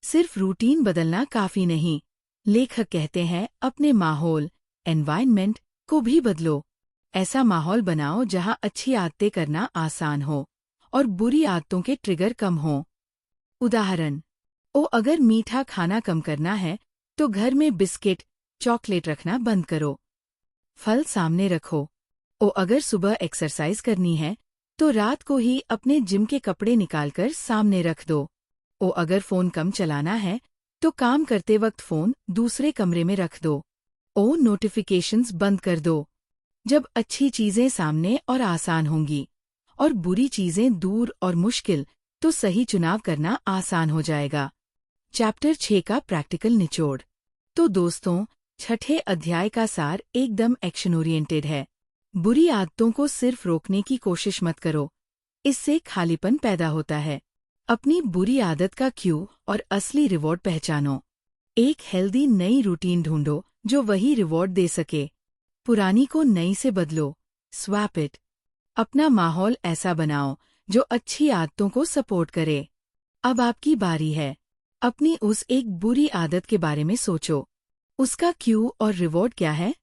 Speaker 1: सिर्फ रूटीन बदलना काफी नहीं, लेखक कहते हैं अपने माहौल एनवायरनमेंट को भी बदलो। ऐसा माहौल बनाओ जहां अच्छी आदतें करना आसान हो और बुरी आदतों के ट्रिगर कम हो। उदाहरण, अगर मीठा खाना कम करना है तो घर में बिस्किट चॉकलेट रखना बंद करो। फल सामने रखो। अगर सुबह एक्सरसाइज करनी है तो रात को ही अपने जिम के कपड़े निकालकर सामने रख दो। अगर फोन कम चलाना है तो काम करते वक्त फोन दूसरे कमरे में रख दो। नोटिफिकेशंस बंद कर दो। जब अच्छी चीजें सामने और आसान होंगी और बुरी चीजें दूर और मुश्किल, तो सही चुनाव करना आसान हो जाएगा। चैप्टर 6 का प्रैक्टिकल निचोड़। तो दोस्तों, छठे अध्याय का सार एकदम एक्शन ओरिएंटेड है। बुरी आदतों को सिर्फ रोकने की कोशिश मत करो, इससे खालीपन पैदा होता है। अपनी बुरी आदत का क्यू और असली रिवॉर्ड पहचानो। एक हेल्दी नई रूटीन ढूंढो जो वही रिवॉर्ड दे सके। पुरानी को नई से बदलो, स्वैप इट। अपना माहौल ऐसा बनाओ जो अच्छी आदतों को सपोर्ट करे। अब आपकी बारी है। अपनी उस एक बुरी आदत के बारे में सोचो। उसका क्यू और रिवॉर्ड क्या है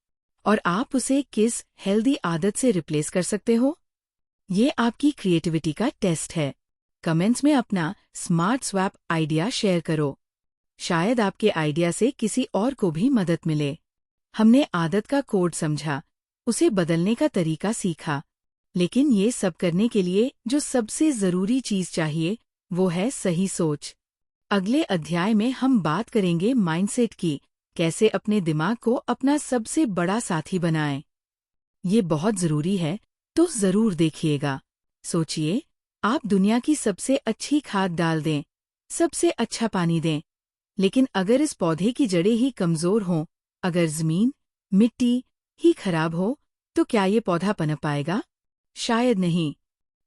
Speaker 1: और आप उसे किस हेल्दी आदत से रिप्लेस कर सकते हो। ये आपकी क्रिएटिविटी का टेस्ट है। कमेंट्स में अपना स्मार्ट स्वैप आइडिया शेयर करो। शायद आपके आइडिया से किसी और को भी मदद मिले। हमने आदत का कोड समझा, उसे बदलने का तरीका सीखा, लेकिन ये सब करने के लिए जो सबसे जरूरी चीज चाहिए वो है सही सोच। अगले अध्याय में हम बात करेंगे माइंडसेट की, कैसे अपने दिमाग को अपना सबसे बड़ा साथी बनाएं। ये बहुत जरूरी है, तो जरूर देखिएगा। सोचिए, आप दुनिया की सबसे अच्छी खाद डाल दें, सबसे अच्छा पानी दें, लेकिन अगर इस पौधे की जड़ें ही कमजोर हों, अगर जमीन, मिट्टी ही खराब हो, तो क्या ये पौधा पनप पाएगा? शायद नहीं।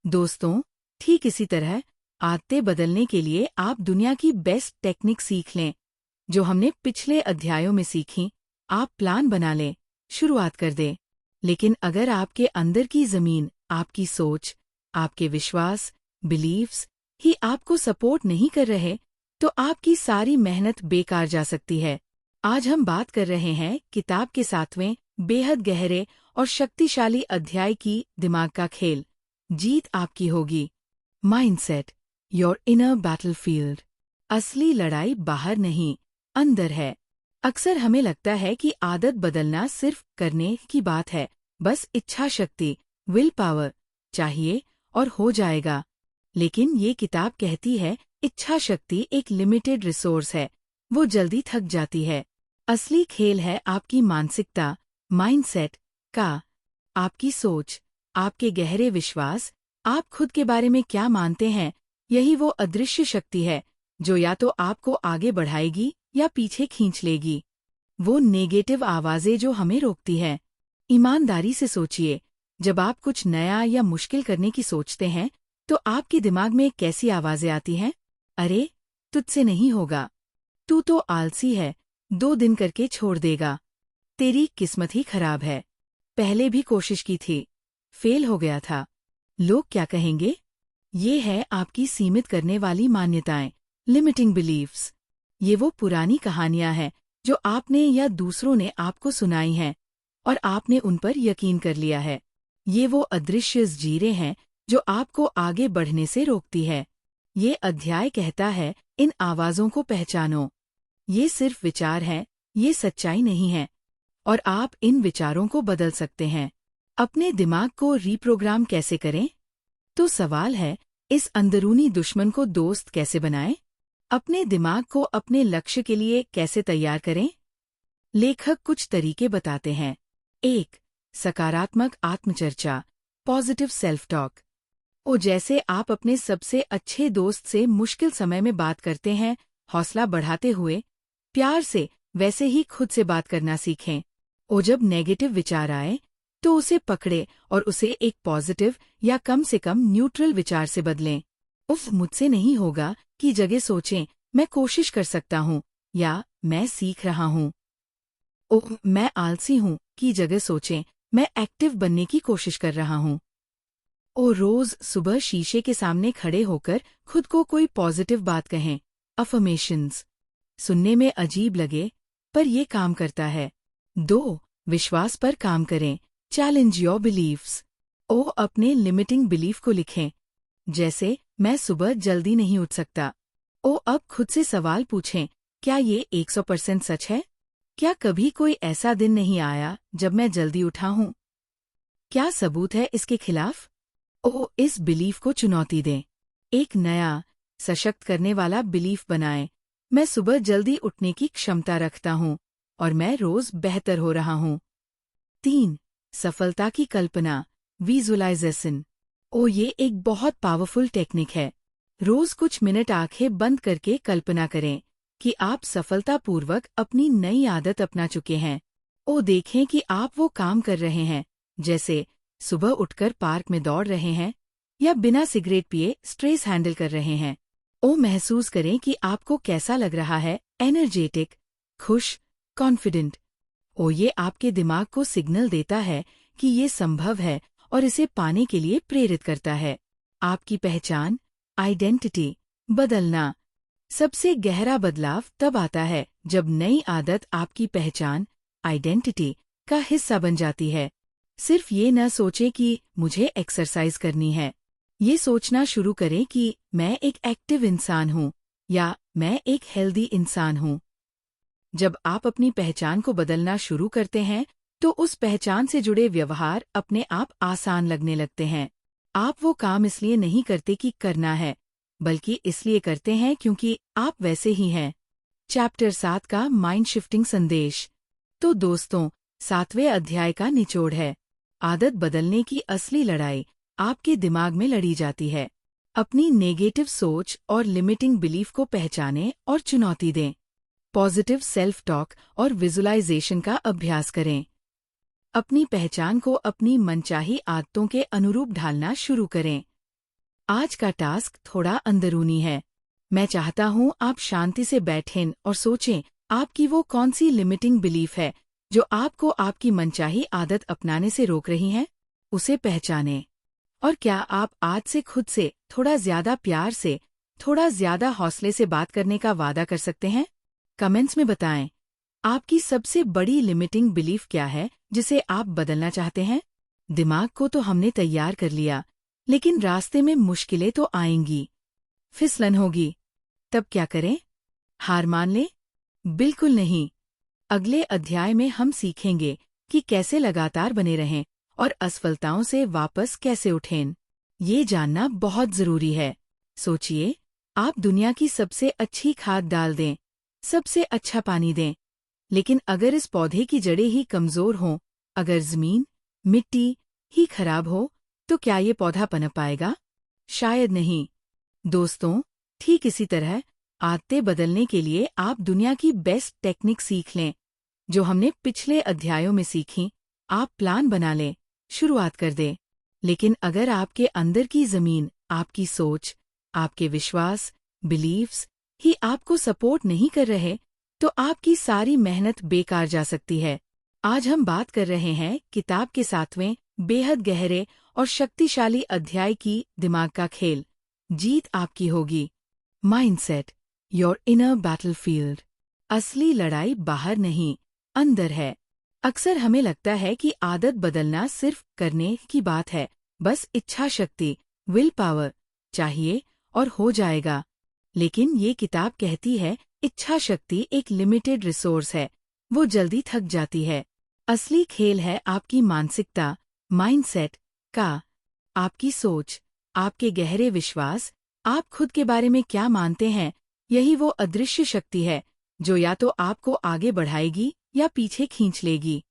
Speaker 1: दोस्तों, ठीक इसी तरह आदतें बदलने के लिए आप दुनिया की बेस्ट टेक्निक सीख लें, जो हमने पिछले अध्यायों में सीखी। आप प्लान बना लें, शुरुआत कर दें, लेकिन अगर आपके अंदर की जमीन, आपकी सोच, आपके विश्वास, बिलीव्स ही आपको सपोर्ट नहीं कर रहे, तो आपकी सारी मेहनत बेकार जा सकती है। आज हम बात कर रहे हैं किताब के 7वें बेहद गहरे और शक्तिशाली अध्याय की, दिमाग का खेल। जीत आपकी होगी। Mindset, your inner battlefield. असली लड़ाई बाहर नहीं, अंदर है। अक्सर हमें लगता है कि आदत बदलना सिर्फ करने की बात है, बस इच्छा शक्ति, विल पावर चाहिए और हो जाएगा। लेकिन ये किताब कहती है इच्छा शक्ति एक लिमिटेड रिसोर्स है, वो जल्दी थक जाती है। असली खेल है आपकी मानसिकता, माइंडसेट का। आपकी सोच, आपके गहरे विश्वास, आप खुद के बारे में क्या मानते हैं, यही वो अदृश्य शक्ति है जो या तो आपको आगे बढ़ाएगी या पीछे खींच लेगी। वो नेगेटिव आवाजें जो हमें रोकती है। ईमानदारी से सोचिए, जब आप कुछ नया या मुश्किल करने की सोचते हैं तो आपके दिमाग में कैसी आवाजें आती हैं? अरे, तुझसे नहीं होगा, तू तो आलसी है, 2 दिन करके छोड़ देगा, तेरी किस्मत ही खराब है, पहले भी कोशिश की थी, फेल हो गया था, लोग क्या कहेंगे। ये है आपकी सीमित करने वाली मान्यताएं, लिमिटिंग बिलीव्स। ये वो पुरानी कहानियां हैं जो आपने या दूसरों ने आपको सुनाई हैं और आपने उन पर यकीन कर लिया है। ये वो अदृश्य जंजीरें हैं जो आपको आगे बढ़ने से रोकती है। ये अध्याय कहता है इन आवाजों को पहचानो। ये सिर्फ विचार हैं, ये सच्चाई नहीं है, और आप इन विचारों को बदल सकते हैं। अपने दिमाग को रीप्रोग्राम कैसे करें? तो सवाल है, इस अंदरूनी दुश्मन को दोस्त कैसे बनाएं? अपने दिमाग को अपने लक्ष्य के लिए कैसे तैयार करें? लेखक कुछ तरीके बताते हैं। 1. सकारात्मक आत्मचर्चा, पॉजिटिव सेल्फ टॉक। जैसे आप अपने सबसे अच्छे दोस्त से मुश्किल समय में बात करते हैं, हौसला बढ़ाते हुए, प्यार से, वैसे ही खुद से बात करना सीखें। जब नेगेटिव विचार आए तो उसे पकड़े और उसे एक पॉजिटिव या कम से कम न्यूट्रल विचार से बदलें। मुझसे नहीं होगा की जगह सोचें, मैं कोशिश कर सकता हूँ या मैं सीख रहा हूँ। मैं आलसी हूँ की जगह सोचें, मैं एक्टिव बनने की कोशिश कर रहा हूँ। रोज सुबह शीशे के सामने खड़े होकर खुद को कोई पॉजिटिव बात कहें, अफर्मेशंस। सुनने में अजीब लगे, पर ये काम करता है। 2. विश्वास पर काम करें। Challenge your beliefs. ओ अपने लिमिटिंग बिलीफ को लिखें। जैसे मैं सुबह जल्दी नहीं उठ सकता। ओ अब खुद से सवाल पूछें, क्या ये 100% सच है? क्या कभी कोई ऐसा दिन नहीं आया जब मैं जल्दी उठा हूँ? क्या सबूत है इसके खिलाफ? ओ इस बिलीफ को चुनौती दें। एक नया, सशक्त करने वाला बिलीफ बनाएं। मैं सुबह जल्दी उठने की क्षमता रखता हूँ और मैं रोज बेहतर हो रहा हूँ। 3. सफलता की कल्पना, विजुअलाइजेशन। ओ ये एक बहुत पावरफुल टेक्निक है। रोज कुछ मिनट आंखें बंद करके कल्पना करें कि आप सफलतापूर्वक अपनी नई आदत अपना चुके हैं। ओ देखें कि आप वो काम कर रहे हैं, जैसे सुबह उठकर पार्क में दौड़ रहे हैं या बिना सिगरेट पिए स्ट्रेस हैंडल कर रहे हैं। ओ महसूस करें कि आपको कैसा लग रहा है, एनर्जेटिक, खुश, कॉन्फिडेंट। ओ ये आपके दिमाग को सिग्नल देता है कि ये संभव है और इसे पाने के लिए प्रेरित करता है। आपकी पहचान, आइडेंटिटी, बदलना। सबसे गहरा बदलाव तब आता है जब नई आदत आपकी पहचान, आइडेंटिटी का हिस्सा बन जाती है। सिर्फ ये न सोचें कि मुझे एक्सरसाइज करनी है। ये सोचना शुरू करें कि मैं एक एक्टिव इंसान हूँ या मैं एक हेल्दी इंसान हूँ। जब आप अपनी पहचान को बदलना शुरू करते हैं तो उस पहचान से जुड़े व्यवहार अपने आप आसान लगने लगते हैं। आप वो काम इसलिए नहीं करते कि करना है, बल्कि इसलिए करते हैं क्योंकि आप वैसे ही हैं। चैप्टर 7 का माइंड शिफ्टिंग संदेश। तो दोस्तों, 7वें अध्याय का निचोड़ है, आदत बदलने की असली लड़ाई आपके दिमाग में लड़ी जाती है। अपनी नेगेटिव सोच और लिमिटिंग बिलीफ को पहचानें और चुनौती दें। पॉजिटिव सेल्फ टॉक और विजुअलाइजेशन का अभ्यास करें। अपनी पहचान को अपनी मनचाही आदतों के अनुरूप ढालना शुरू करें। आज का टास्क थोड़ा अंदरूनी है। मैं चाहता हूँ आप शांति से बैठें और सोचें, आपकी वो कौन सी लिमिटिंग बिलीफ है जो आपको आपकी मनचाही आदत अपनाने से रोक रही है। उसे पहचानें। और क्या आप आज से खुद से थोड़ा ज्यादा प्यार से, थोड़ा ज्यादा हौसले से बात करने का वादा कर सकते हैं? कमेंट्स में बताएं, आपकी सबसे बड़ी लिमिटिंग बिलीफ क्या है जिसे आप बदलना चाहते हैं? दिमाग को तो हमने तैयार कर लिया, लेकिन रास्ते में मुश्किलें तो आएंगी, फिसलन होगी। तब क्या करें? हार मान लें? बिल्कुल नहीं। अगले अध्याय में हम सीखेंगे कि कैसे लगातार बने रहें और असफलताओं से वापस कैसे उठें। ये जानना बहुत जरूरी है। सोचिए, आप दुनिया की सबसे अच्छी खाद डाल दें, सबसे अच्छा पानी दें, लेकिन अगर इस पौधे की जड़ें ही कमजोर हों, अगर जमीन, मिट्टी ही खराब हो, तो क्या ये पौधा पनप पाएगा? शायद नहीं। दोस्तों, ठीक इसी तरह आदतें बदलने के लिए आप दुनिया की बेस्ट टेक्निक सीख लें, जो हमने पिछले अध्यायों में सीखी। आप प्लान बना लें, शुरुआत कर दें, लेकिन अगर आपके अंदर की जमीन, आपकी सोच, आपके विश्वास, बिलीव्स ही आपको सपोर्ट नहीं कर रहे, तो आपकी सारी मेहनत बेकार जा सकती है। आज हम बात कर रहे हैं किताब के 7वें बेहद गहरे और शक्तिशाली अध्याय की, दिमाग का खेल। जीत आपकी होगी। Mindset, your inner battlefield. असली लड़ाई बाहर नहीं, अंदर है। अक्सर हमें लगता है कि आदत बदलना सिर्फ करने की बात है, बस इच्छा शक्ति, विल पावर चाहिए और हो जाएगा। लेकिन ये किताब कहती है, इच्छा शक्ति एक लिमिटेड रिसोर्स है, वो जल्दी थक जाती है। असली खेल है आपकी मानसिकता, माइंडसेट का। आपकी सोच, आपके गहरे विश्वास, आप खुद के बारे में क्या मानते हैं, यही वो अदृश्य शक्ति है जो या तो आपको आगे बढ़ाएगी या पीछे खींच लेगी।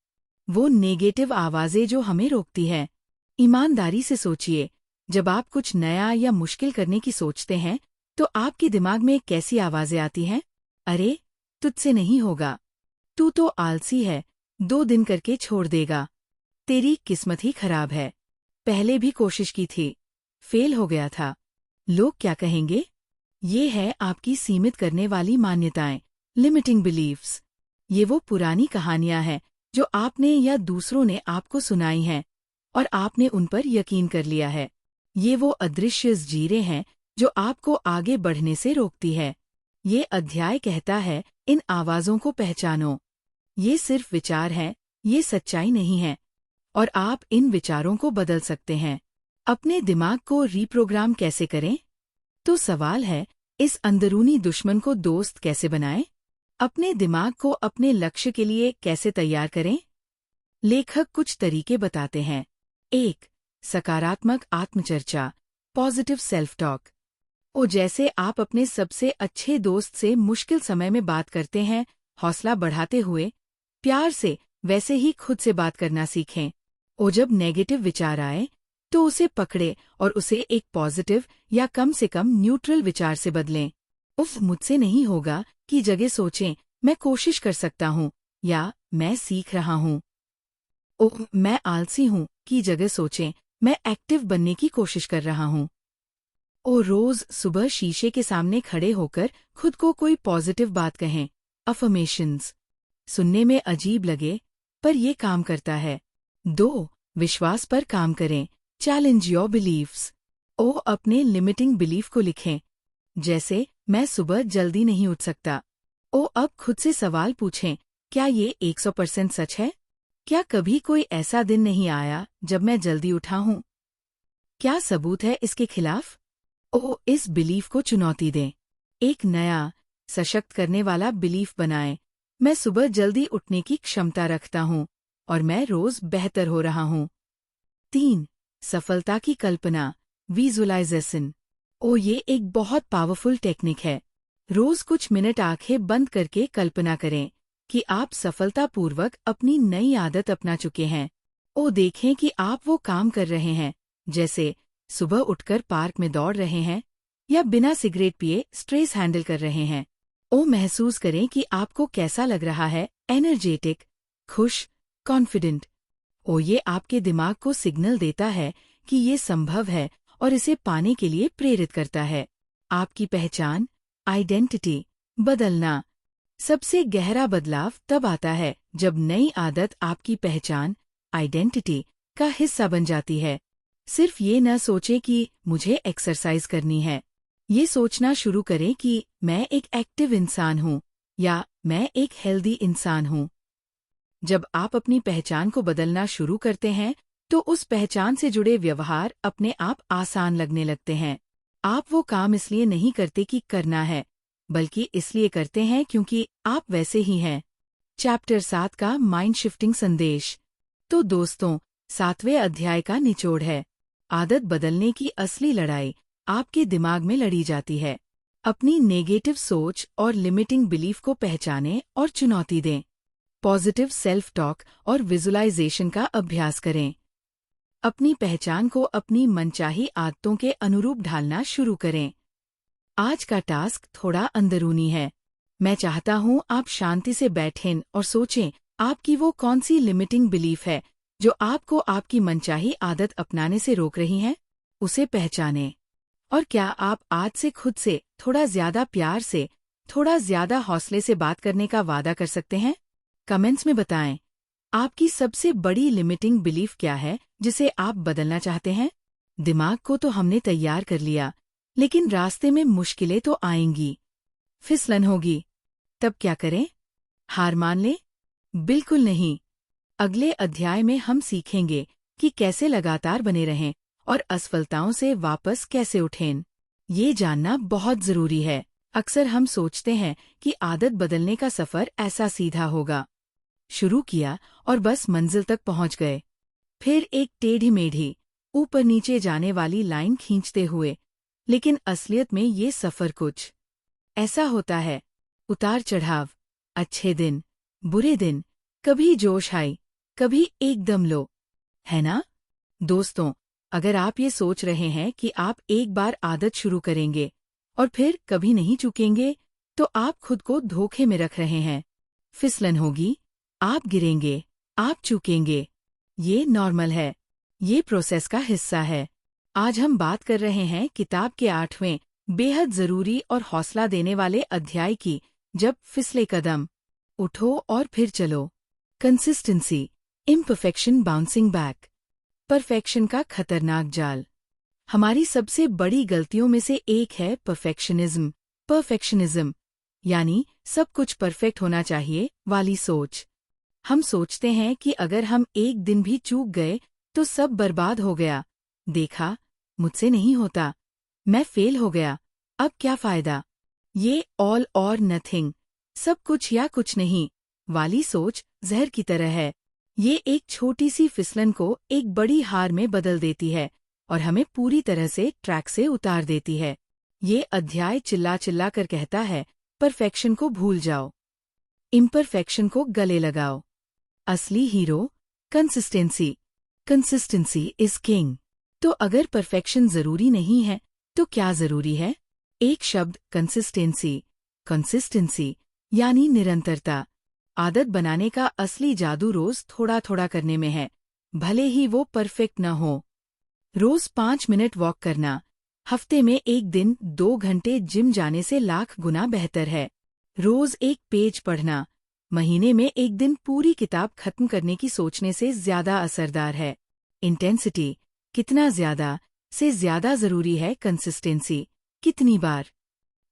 Speaker 1: वो नेगेटिव आवाजें जो हमें रोकती है। ईमानदारी से सोचिए, जब आप कुछ नया या मुश्किल करने की सोचते हैं तो आपके दिमाग में कैसी आवाजें आती हैं? अरे, तुझसे नहीं होगा, तू तो आलसी है, 2 दिन करके छोड़ देगा, तेरी किस्मत ही खराब है, पहले भी कोशिश की थी, फेल हो गया था, लोग क्या कहेंगे? ये है आपकी सीमित करने वाली मान्यताएं, लिमिटिंग बिलीफ्स। ये वो पुरानी कहानियां हैं जो आपने या दूसरों ने आपको सुनाई हैं और आपने उन पर यकीन कर लिया है। ये वो अदृश्य जंजीरें हैं जो आपको आगे बढ़ने से रोकती है। ये अध्याय कहता है, इन आवाजों को पहचानो, ये सिर्फ विचार हैं, ये सच्चाई नहीं है। और आप इन विचारों को बदल सकते हैं। अपने दिमाग को रीप्रोग्राम कैसे करें? तो सवाल है, इस अंदरूनी दुश्मन को दोस्त कैसे बनाएं? अपने दिमाग को अपने लक्ष्य के लिए कैसे तैयार करें? लेखक कुछ तरीके बताते हैं। 1. सकारात्मक आत्मचर्चा, पॉजिटिव सेल्फ टॉक। जैसे आप अपने सबसे अच्छे दोस्त से मुश्किल समय में बात करते हैं, हौसला बढ़ाते हुए, प्यार से, वैसे ही खुद से बात करना सीखें। जब नेगेटिव विचार आए, तो उसे पकड़े और उसे एक पॉजिटिव या कम से कम न्यूट्रल विचार से बदलें। मुझसे नहीं होगा की जगह सोचें, मैं कोशिश कर सकता हूँ, या मैं सीख रहा हूँ। मैं आलसी हूँ की जगह सोचें, मैं एक्टिव बनने की कोशिश कर रहा हूँ। रोज सुबह शीशे के सामने खड़े होकर खुद को कोई पॉजिटिव बात कहें। अफर्मेशंस। सुनने में अजीब लगे, पर ये काम करता है। 2. विश्वास पर काम करें, चैलेंज योर बिलीफ्स। अपने लिमिटिंग बिलीफ को लिखें। जैसे, मैं सुबह जल्दी नहीं उठ सकता। अब खुद से सवाल पूछें, क्या ये 100% सच है? क्या कभी कोई ऐसा दिन नहीं आया जब मैं जल्दी उठा हूँ? क्या सबूत है इसके खिलाफ? इस बिलीफ को चुनौती दें। एक नया, सशक्त करने वाला बिलीफ बनाएं। मैं सुबह जल्दी उठने की क्षमता रखता हूँ और मैं रोज बेहतर हो रहा हूँ। 3. सफलता की कल्पना, विजुअलाइजेशन। ये एक बहुत पावरफुल टेक्निक है। रोज कुछ मिनट आंखें बंद करके कल्पना करें कि आप सफलतापूर्वक अपनी नई आदत अपना चुके हैं। देखें कि आप वो काम कर रहे हैं, जैसे सुबह उठकर पार्क में दौड़ रहे हैं या बिना सिगरेट पिए स्ट्रेस हैंडल कर रहे हैं। महसूस करें कि आपको कैसा लग रहा है, एनर्जेटिक, खुश, कॉन्फिडेंट। ये आपके दिमाग को सिग्नल देता है कि ये संभव है और इसे पाने के लिए प्रेरित करता है। आपकी पहचान, आइडेंटिटी, बदलना। सबसे गहरा बदलाव तब आता है जब नई आदत आपकी पहचान, आइडेंटिटी का हिस्सा बन जाती है। सिर्फ ये न सोचें कि मुझे एक्सरसाइज करनी है। ये सोचना शुरू करें कि मैं एक एक्टिव इंसान हूँ या मैं एक हेल्दी इंसान हूँ। जब आप अपनी पहचान को बदलना शुरू करते हैं, तो उस पहचान से जुड़े व्यवहार अपने आप आसान लगने लगते हैं। आप वो काम इसलिए नहीं करते कि करना है, बल्कि इसलिए करते हैं क्योंकि आप वैसे ही हैं। चैप्टर 7 का माइंड शिफ्टिंग संदेश। तो दोस्तों, 7वें अध्याय का निचोड़ है, आदत बदलने की असली लड़ाई आपके दिमाग में लड़ी जाती है। अपनी नेगेटिव सोच और लिमिटिंग बिलीफ को पहचानें और चुनौती दें। पॉजिटिव सेल्फ टॉक और विजुअलाइजेशन का अभ्यास करें। अपनी पहचान को अपनी मनचाही आदतों के अनुरूप ढालना शुरू करें। आज का टास्क थोड़ा अंदरूनी है। मैं चाहता हूँ आप शांति से बैठें और सोचें, आपकी वो कौन सी लिमिटिंग बिलीफ है जो आपको आपकी मनचाही आदत अपनाने से रोक रही है। उसे पहचानें। और क्या आप आज से खुद से थोड़ा ज्यादा प्यार से, थोड़ा ज्यादा हौसले से बात करने का वादा कर सकते हैं? कमेंट्स में बताएं, आपकी सबसे बड़ी लिमिटिंग बिलीफ क्या है जिसे आप बदलना चाहते हैं? दिमाग को तो हमने तैयार कर लिया, लेकिन रास्ते में मुश्किलें तो आएंगी, फिसलन होगी। तब क्या करें? हार मान लें? बिल्कुल नहीं। अगले अध्याय में हम सीखेंगे कि कैसे लगातार बने रहें और असफलताओं से वापस कैसे उठें। ये जानना बहुत जरूरी है। अक्सर हम सोचते हैं कि आदत बदलने का सफर ऐसा सीधा होगा। शुरू किया और बस मंजिल तक पहुंच गए। फिर एक टेढ़ी मेढ़ी, ऊपर नीचे जाने वाली लाइन खींचते हुए। लेकिन असलियत में ये सफर कुछ ऐसा होता है, उतार चढ़ाव, अच्छे दिन, बुरे दिन, कभी जोश हाई, कभी एकदम लो, है ना? दोस्तों, अगर आप ये सोच रहे हैं कि आप एक बार आदत शुरू करेंगे और फिर कभी नहीं चूकेंगे, तो आप खुद को धोखे में रख रहे हैं। फिसलन होगी, आप गिरेंगे, आप चूकेंगे। ये नॉर्मल है, ये प्रोसेस का हिस्सा है। आज हम बात कर रहे हैं किताब के 8वें बेहद जरूरी और हौसला देने वाले अध्याय की, जब फिसले कदम। उठो और फिर चलो। Consistency, imperfection bouncing back. Perfection का खतरनाक जाल। हमारी सबसे बड़ी गलतियों में से एक है परफेक्शनिज्म, यानी सब कुछ परफेक्ट होना चाहिए वाली सोच। हम सोचते हैं कि अगर हम एक दिन भी चूक गए तो सब बर्बाद हो गया। देखा, मुझसे नहीं होता, मैं फेल हो गया, अब क्या फायदा। ये ऑल और नथिंग, सब कुछ या कुछ नहीं वाली सोच जहर की तरह है। ये एक छोटी सी फिसलन को एक बड़ी हार में बदल देती है और हमें पूरी तरह से ट्रैक से उतार देती है। ये अध्याय चिल्ला चिल्ला कर कहता है, परफेक्शन को भूल जाओ, इम्परफेक्शन को गले लगाओ। असली hero consistency. Consistency is king. तो अगर परफेक्शन जरूरी नहीं है तो क्या जरूरी है? एक शब्द कंसिस्टेंसी। कंसिस्टेंसी यानी निरंतरता। आदत बनाने का असली जादू रोज थोड़ा थोड़ा करने में है, भले ही वो परफेक्ट न हो। रोज 5 मिनट वॉक करना, हफ्ते में एक दिन 2 घंटे जिम जाने से लाख गुना बेहतर है। रोज एक पेज पढ़ना, महीने में एक दिन पूरी किताब खत्म करने की सोचने से ज्यादा असरदार है। इंटेंसिटी, कितना ज्यादा से ज्यादा जरूरी है कंसिस्टेंसी, कितनी बार।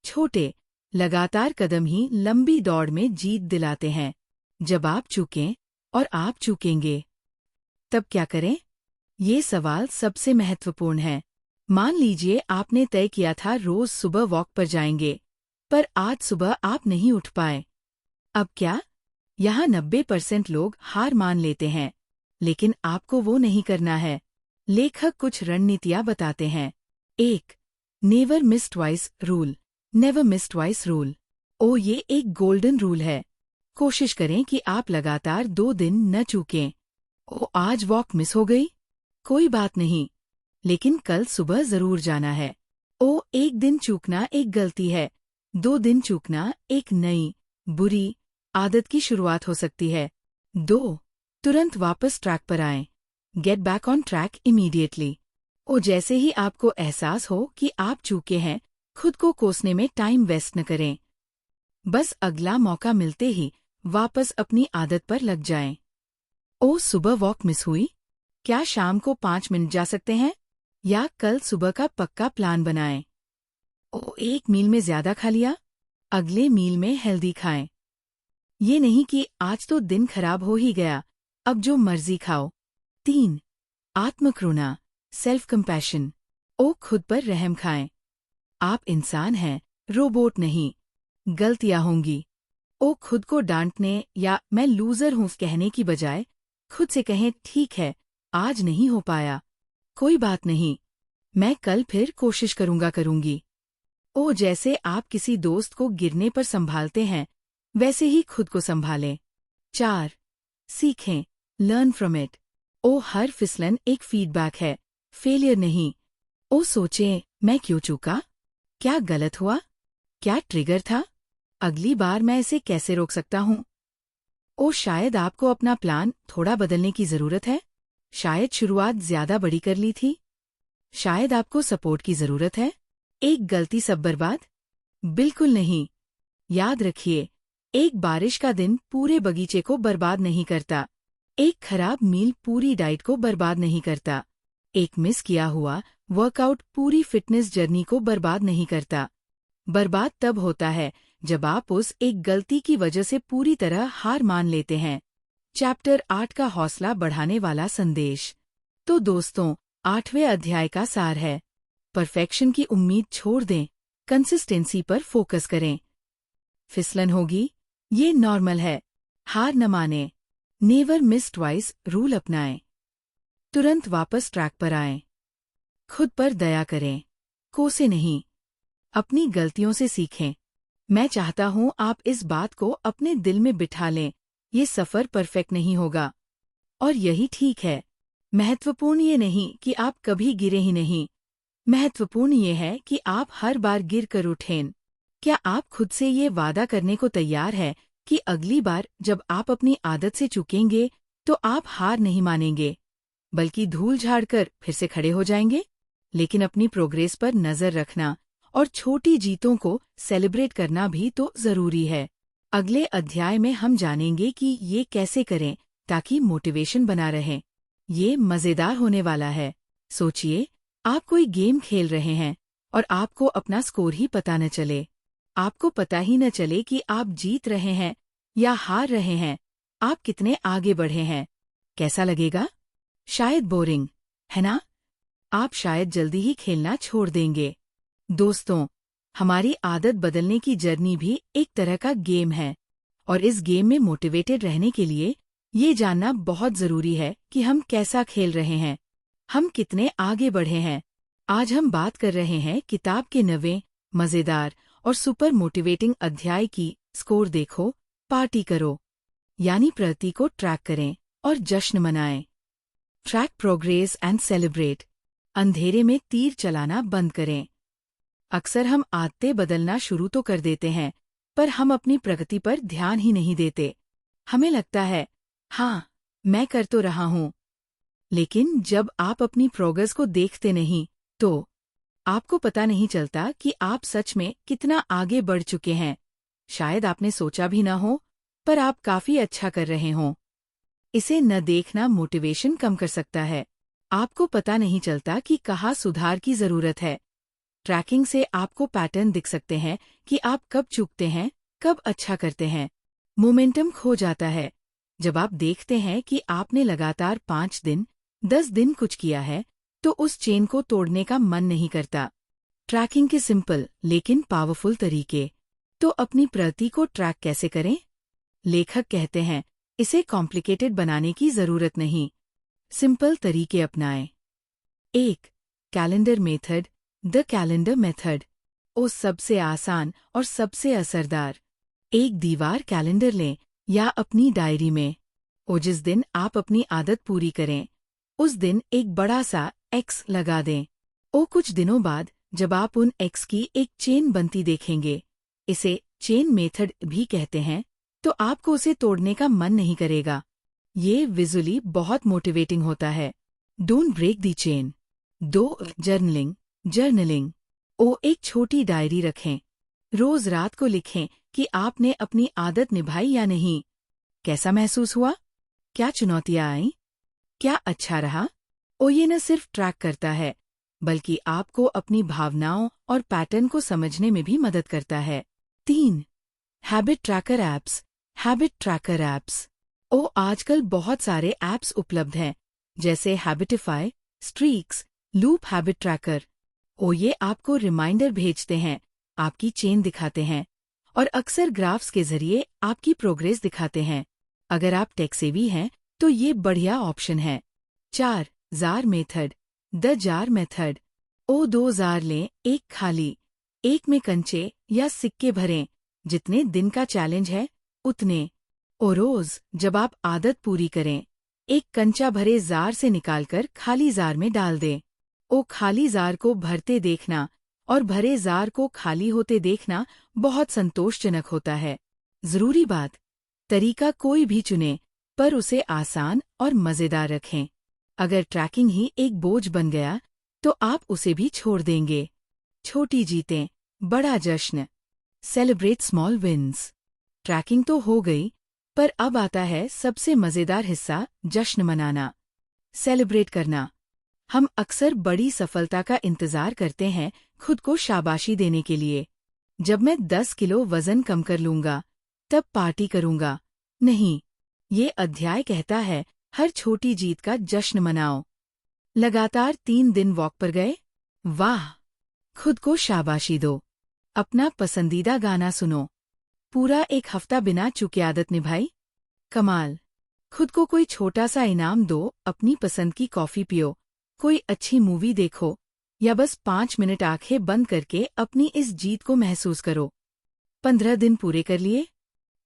Speaker 1: छोटे लगातार कदम ही लंबी दौड़ में जीत दिलाते हैं। जब आप चूकें, और आप चूकेंगे, तब क्या करें? ये सवाल सबसे महत्वपूर्ण है। मान लीजिए आपने तय किया था रोज सुबह वॉक पर जाएंगे, पर आज सुबह आप नहीं उठ पाए। अब क्या? यहाँ 90% लोग हार मान लेते हैं, लेकिन आपको वो नहीं करना है। लेखक कुछ रणनीतियाँ बताते हैं। 1. Never miss twice rule. Never miss twice rule. ये एक गोल्डन रूल है। कोशिश करें कि आप लगातार 2 दिन न चूकें। आज वॉक मिस हो गई, कोई बात नहीं, लेकिन कल सुबह जरूर जाना है। एक दिन चूकना एक गलती है, 2 दिन चूकना एक नई बुरी आदत की शुरुआत हो सकती है। 2. तुरंत वापस ट्रैक पर आएं। Get back on track immediately. जैसे ही आपको एहसास हो कि आप चूके हैं, खुद को कोसने में टाइम वेस्ट न करें। बस अगला मौका मिलते ही वापस अपनी आदत पर लग जाएं। सुबह वॉक मिस हुई, क्या शाम को 5 मिनट जा सकते हैं? या कल सुबह का पक्का प्लान बनाएं। एक मील में ज्यादा खा लिया, अगले मील में हेल्दी खाएं। ये नहीं कि आज तो दिन खराब हो ही गया, अब जो मर्जी खाओ। 3. आत्मकरुणा, सेल्फ कंपैशन। खुद पर रहम खाएं। आप इंसान हैं, रोबोट नहीं। गलतियां होंगी। खुद को डांटने या मैं लूजर हूं कहने की बजाय खुद से कहें, ठीक है, आज नहीं हो पाया, कोई बात नहीं, मैं कल फिर कोशिश करूंगी। जैसे आप किसी दोस्त को गिरने पर संभालते हैं, वैसे ही खुद को संभालें। 4. सीखें, लर्न फ्रॉम इट। हर फिसलन एक फीडबैक है, फेलियर नहीं। सोचें, मैं क्यों चूका? क्या गलत हुआ? क्या ट्रिगर था? अगली बार मैं इसे कैसे रोक सकता हूँ? शायद आपको अपना प्लान थोड़ा बदलने की जरूरत है। शायद शुरुआत ज्यादा बड़ी कर ली थी। शायद आपको सपोर्ट की जरूरत है। एक गलती सब बर्बाद? बिल्कुल नहीं। याद रखिए, एक बारिश का दिन पूरे बगीचे को बर्बाद नहीं करता। एक खराब मील पूरी डाइट को बर्बाद नहीं करता। एक मिस किया हुआ वर्कआउट पूरी फिटनेस जर्नी को बर्बाद नहीं करता। बर्बाद तब होता है जब आप उस एक गलती की वजह से पूरी तरह हार मान लेते हैं। चैप्टर 8 का हौसला बढ़ाने वाला संदेश। तो दोस्तों, 8वें अध्याय का सार है, परफेक्शन की उम्मीद छोड़ दें, कंसिस्टेंसी पर फोकस करें। फिसलन होगी, ये नॉर्मल है, हार न माने। नेवर मिस ट्वाइस रूल अपनाएं। तुरंत वापस ट्रैक पर आएं। खुद पर दया करें, कोसे नहीं। अपनी गलतियों से सीखें। मैं चाहता हूं आप इस बात को अपने दिल में बिठा लें, ये सफर परफेक्ट नहीं होगा। और यही ठीक है। महत्वपूर्ण ये नहीं कि आप कभी गिरे ही नहीं, महत्वपूर्ण ये है कि आप हर बार गिर कर उठें। क्या आप खुद से ये वादा करने को तैयार है कि अगली बार जब आप अपनी आदत से चूकेंगे तो आप हार नहीं मानेंगे, बल्कि धूल झाड़कर फिर से खड़े हो जाएंगे? लेकिन अपनी प्रोग्रेस पर नजर रखना और छोटी जीतों को सेलिब्रेट करना भी तो जरूरी है। अगले अध्याय में हम जानेंगे कि ये कैसे करें ताकि मोटिवेशन बना रहे। ये मजेदार होने वाला है। सोचिए, आप कोई गेम खेल रहे हैं और आपको अपना स्कोर ही पता न चले। आपको पता ही न चले कि आप जीत रहे हैं या हार रहे हैं। आप कितने आगे बढ़े हैं। कैसा लगेगा? शायद बोरिंग, है ना? आप शायद जल्दी ही खेलना छोड़ देंगे। दोस्तों, हमारी आदत बदलने की जर्नी भी एक तरह का गेम है, और इस गेम में मोटिवेटेड रहने के लिए ये जानना बहुत जरूरी है कि हम कैसा खेल रहे हैं, हम कितने आगे बढ़े हैं। आज हम बात कर रहे हैं किताब के 9वें मजेदार और सुपर मोटिवेटिंग अध्याय की। स्कोर देखो, पार्टी करो, यानी प्रगति को ट्रैक करें और जश्न मनाएं। Track progress and celebrate. अंधेरे में तीर चलाना बंद करें। अक्सर हम आदतें बदलना शुरू तो कर देते हैं, पर हम अपनी प्रगति पर ध्यान ही नहीं देते। हमें लगता है, हाँ, मैं कर तो रहा हूँ। लेकिन जब आप अपनी प्रोग्रेस को देखते नहीं, तो आपको पता नहीं चलता कि आप सच में कितना आगे बढ़ चुके हैं। शायद आपने सोचा भी न हो, पर आप काफी अच्छा कर रहे हों। इसे न देखना मोटिवेशन कम कर सकता है। आपको पता नहीं चलता कि कहाँ सुधार की जरूरत है। ट्रैकिंग से आपको पैटर्न दिख सकते हैं कि आप कब चूकते हैं, कब अच्छा करते हैं। मोमेंटम खो जाता है जब आप देखते हैं कि आपने लगातार 5 दिन, 10 दिन कुछ किया है, तो उस चेन को तोड़ने का मन नहीं करता। ट्रैकिंग के सिंपल लेकिन पावरफुल तरीके। तो अपनी प्रगति को ट्रैक कैसे करें? लेखक कहते हैं, इसे कॉम्प्लिकेटेड बनाने की जरूरत नहीं, सिंपल तरीके अपनाएं। 1. Calendar method, the calendar method. ओ सबसे आसान और सबसे असरदार। एक दीवार कैलेंडर लें या अपनी डायरी में। जिस दिन आप अपनी आदत पूरी करें, उस दिन एक बड़ा सा एक्स लगा दें। कुछ दिनों बाद जब आप उन एक्स की एक चेन बनती देखेंगे, इसे चेन मेथड भी कहते हैं, तो आपको उसे तोड़ने का मन नहीं करेगा। ये विजुअली बहुत मोटिवेटिंग होता है। Don't break the chain. 2. Journaling. एक छोटी डायरी रखें। रोज रात को लिखें कि आपने अपनी आदत निभाई या नहीं। कैसा महसूस हुआ? क्या चुनौतियां आईं? क्या अच्छा रहा? ये न सिर्फ ट्रैक करता है, बल्कि आपको अपनी भावनाओं और पैटर्न को समझने में भी मदद करता है। 3. Habit tracker apps. आजकल बहुत सारे ऐप्स उपलब्ध हैं, जैसे हैबिटिफाई, स्ट्रीक्स, लूप हैबिट ट्रैकर। ये आपको रिमाइंडर भेजते हैं, आपकी चेन दिखाते हैं, और अक्सर ग्राफ्स के जरिए आपकी प्रोग्रेस दिखाते हैं। अगर आप टेक सेवी हैं, तो ये बढ़िया ऑप्शन है। 4. Jar method, the jar method. 2 jar लें, एक खाली, एक में कंचे या सिक्के भरें। जितने दिन का चैलेंज है, उतने। रोज जब आप आदत पूरी करें, एक कंचा भरे जार से निकालकर खाली जार में डाल दें। खाली जार को भरते देखना और भरे जार को खाली होते देखना बहुत संतोषजनक होता है। जरूरी बात, तरीका कोई भी चुनें, पर उसे आसान और मजेदार रखें। अगर ट्रैकिंग ही एक बोझ बन गया, तो आप उसे भी छोड़ देंगे। छोटी जीतें, बड़ा जश्न। Celebrate small wins. ट्रैकिंग तो हो गई, पर अब आता है सबसे मजेदार हिस्सा, जश्न मनाना, सेलिब्रेट करना। हम अक्सर बड़ी सफलता का इंतजार करते हैं खुद को शाबाशी देने के लिए। जब मैं 10 किलो वजन कम कर लूंगा, तब पार्टी करूंगा। नहीं, ये अध्याय कहता है, हर छोटी जीत का जश्न मनाओ। लगातार 3 दिन वॉक पर गए? वाह! खुद को शाबाशी दो। अपना पसंदीदा गाना सुनो। पूरा एक हफ्ता बिना चूके आदत निभाई? कमाल! खुद को कोई छोटा सा इनाम दो, अपनी पसंद की कॉफी पियो, कोई अच्छी मूवी देखो, या बस 5 मिनट आंखें बंद करके अपनी इस जीत को महसूस करो। 15 दिन पूरे कर लिए?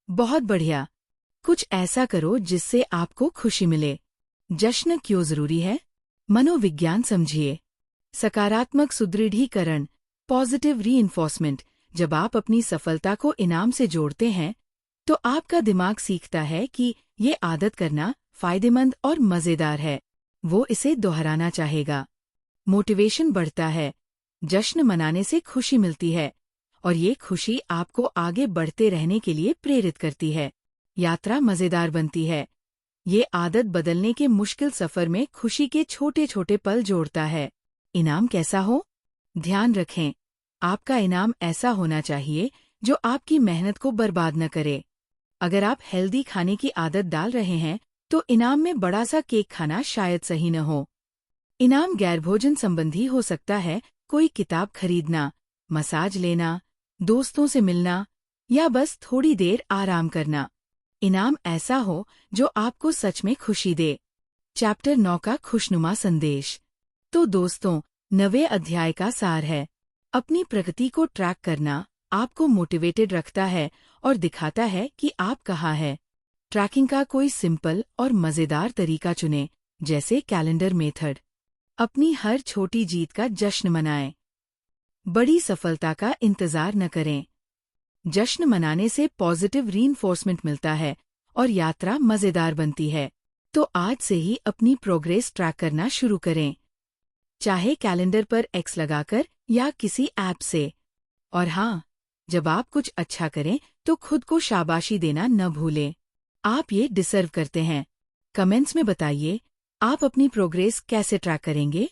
Speaker 1: बहुत बढ़िया। कुछ ऐसा करो जिससे आपको खुशी मिले। जश्न क्यों जरूरी है? मनोविज्ञान समझिए। सकारात्मक सुदृढ़ीकरण, पॉजिटिव रीइंफोर्समेंट। जब आप अपनी सफलता को इनाम से जोड़ते हैं, तो आपका दिमाग सीखता है कि ये आदत करना फायदेमंद और मजेदार है। वो इसे दोहराना चाहेगा। मोटिवेशन बढ़ता है। जश्न मनाने से खुशी मिलती है, और ये खुशी आपको आगे बढ़ते रहने के लिए प्रेरित करती है। यात्रा मजेदार बनती है। ये आदत बदलने के मुश्किल सफर में खुशी के छोटे छोटे पल जोड़ता है। इनाम कैसा हो? ध्यान रखें, आपका इनाम ऐसा होना चाहिए जो आपकी मेहनत को बर्बाद न करे। अगर आप हेल्दी खाने की आदत डाल रहे हैं तो इनाम में बड़ा सा केक खाना शायद सही न हो। इनाम गैरभोजन संबंधी हो सकता है, कोई किताब खरीदना, मसाज लेना, दोस्तों से मिलना या बस थोड़ी देर आराम करना। इनाम ऐसा हो जो आपको सच में खुशी दे। चैप्टर 9 का खुशनुमा संदेश। तो दोस्तों, 9वें अध्याय का सार है, अपनी प्रगति को ट्रैक करना आपको मोटिवेटेड रखता है और दिखाता है कि आप कहाँ हैं। ट्रैकिंग का कोई सिंपल और मज़ेदार तरीका चुनें, जैसे कैलेंडर मेथड। अपनी हर छोटी जीत का जश्न मनाएं। बड़ी सफलता का इंतजार न करें। जश्न मनाने से पॉजिटिव रीइंफोर्समेंट मिलता है और यात्रा मज़ेदार बनती है। तो आज से ही अपनी प्रोग्रेस ट्रैक करना शुरू करें, चाहे कैलेंडर पर एक्स लगाकर या किसी ऐप से। और हाँ, जब आप कुछ अच्छा करें तो खुद को शाबाशी देना न भूलें। आप ये डिसर्व करते हैं। कमेंट्स में बताइए, आप अपनी प्रोग्रेस कैसे ट्रैक करेंगे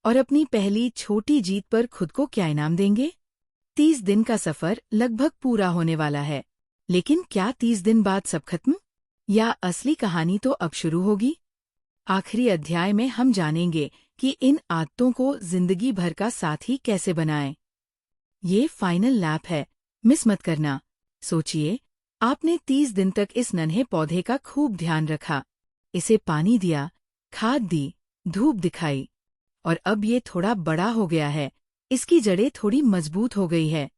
Speaker 1: और अपनी पहली छोटी जीत पर खुद को क्या इनाम देंगे। 30 दिन का सफर लगभग पूरा होने वाला है, लेकिन क्या 30 दिन बाद सब खत्म, या असली कहानी तो अब शुरू होगी। आखिरी अध्याय में हम जानेंगे कि इन आदतों को जिंदगी भर का साथी कैसे बनाएं। ये फाइनल लैप है, मिस मत करना। सोचिए, आपने 30 दिन तक इस नन्हे पौधे का खूब ध्यान रखा, इसे पानी दिया, खाद दी, धूप दिखाई, और अब ये थोड़ा बड़ा हो गया है, इसकी जड़ें थोड़ी मजबूत हो गई है,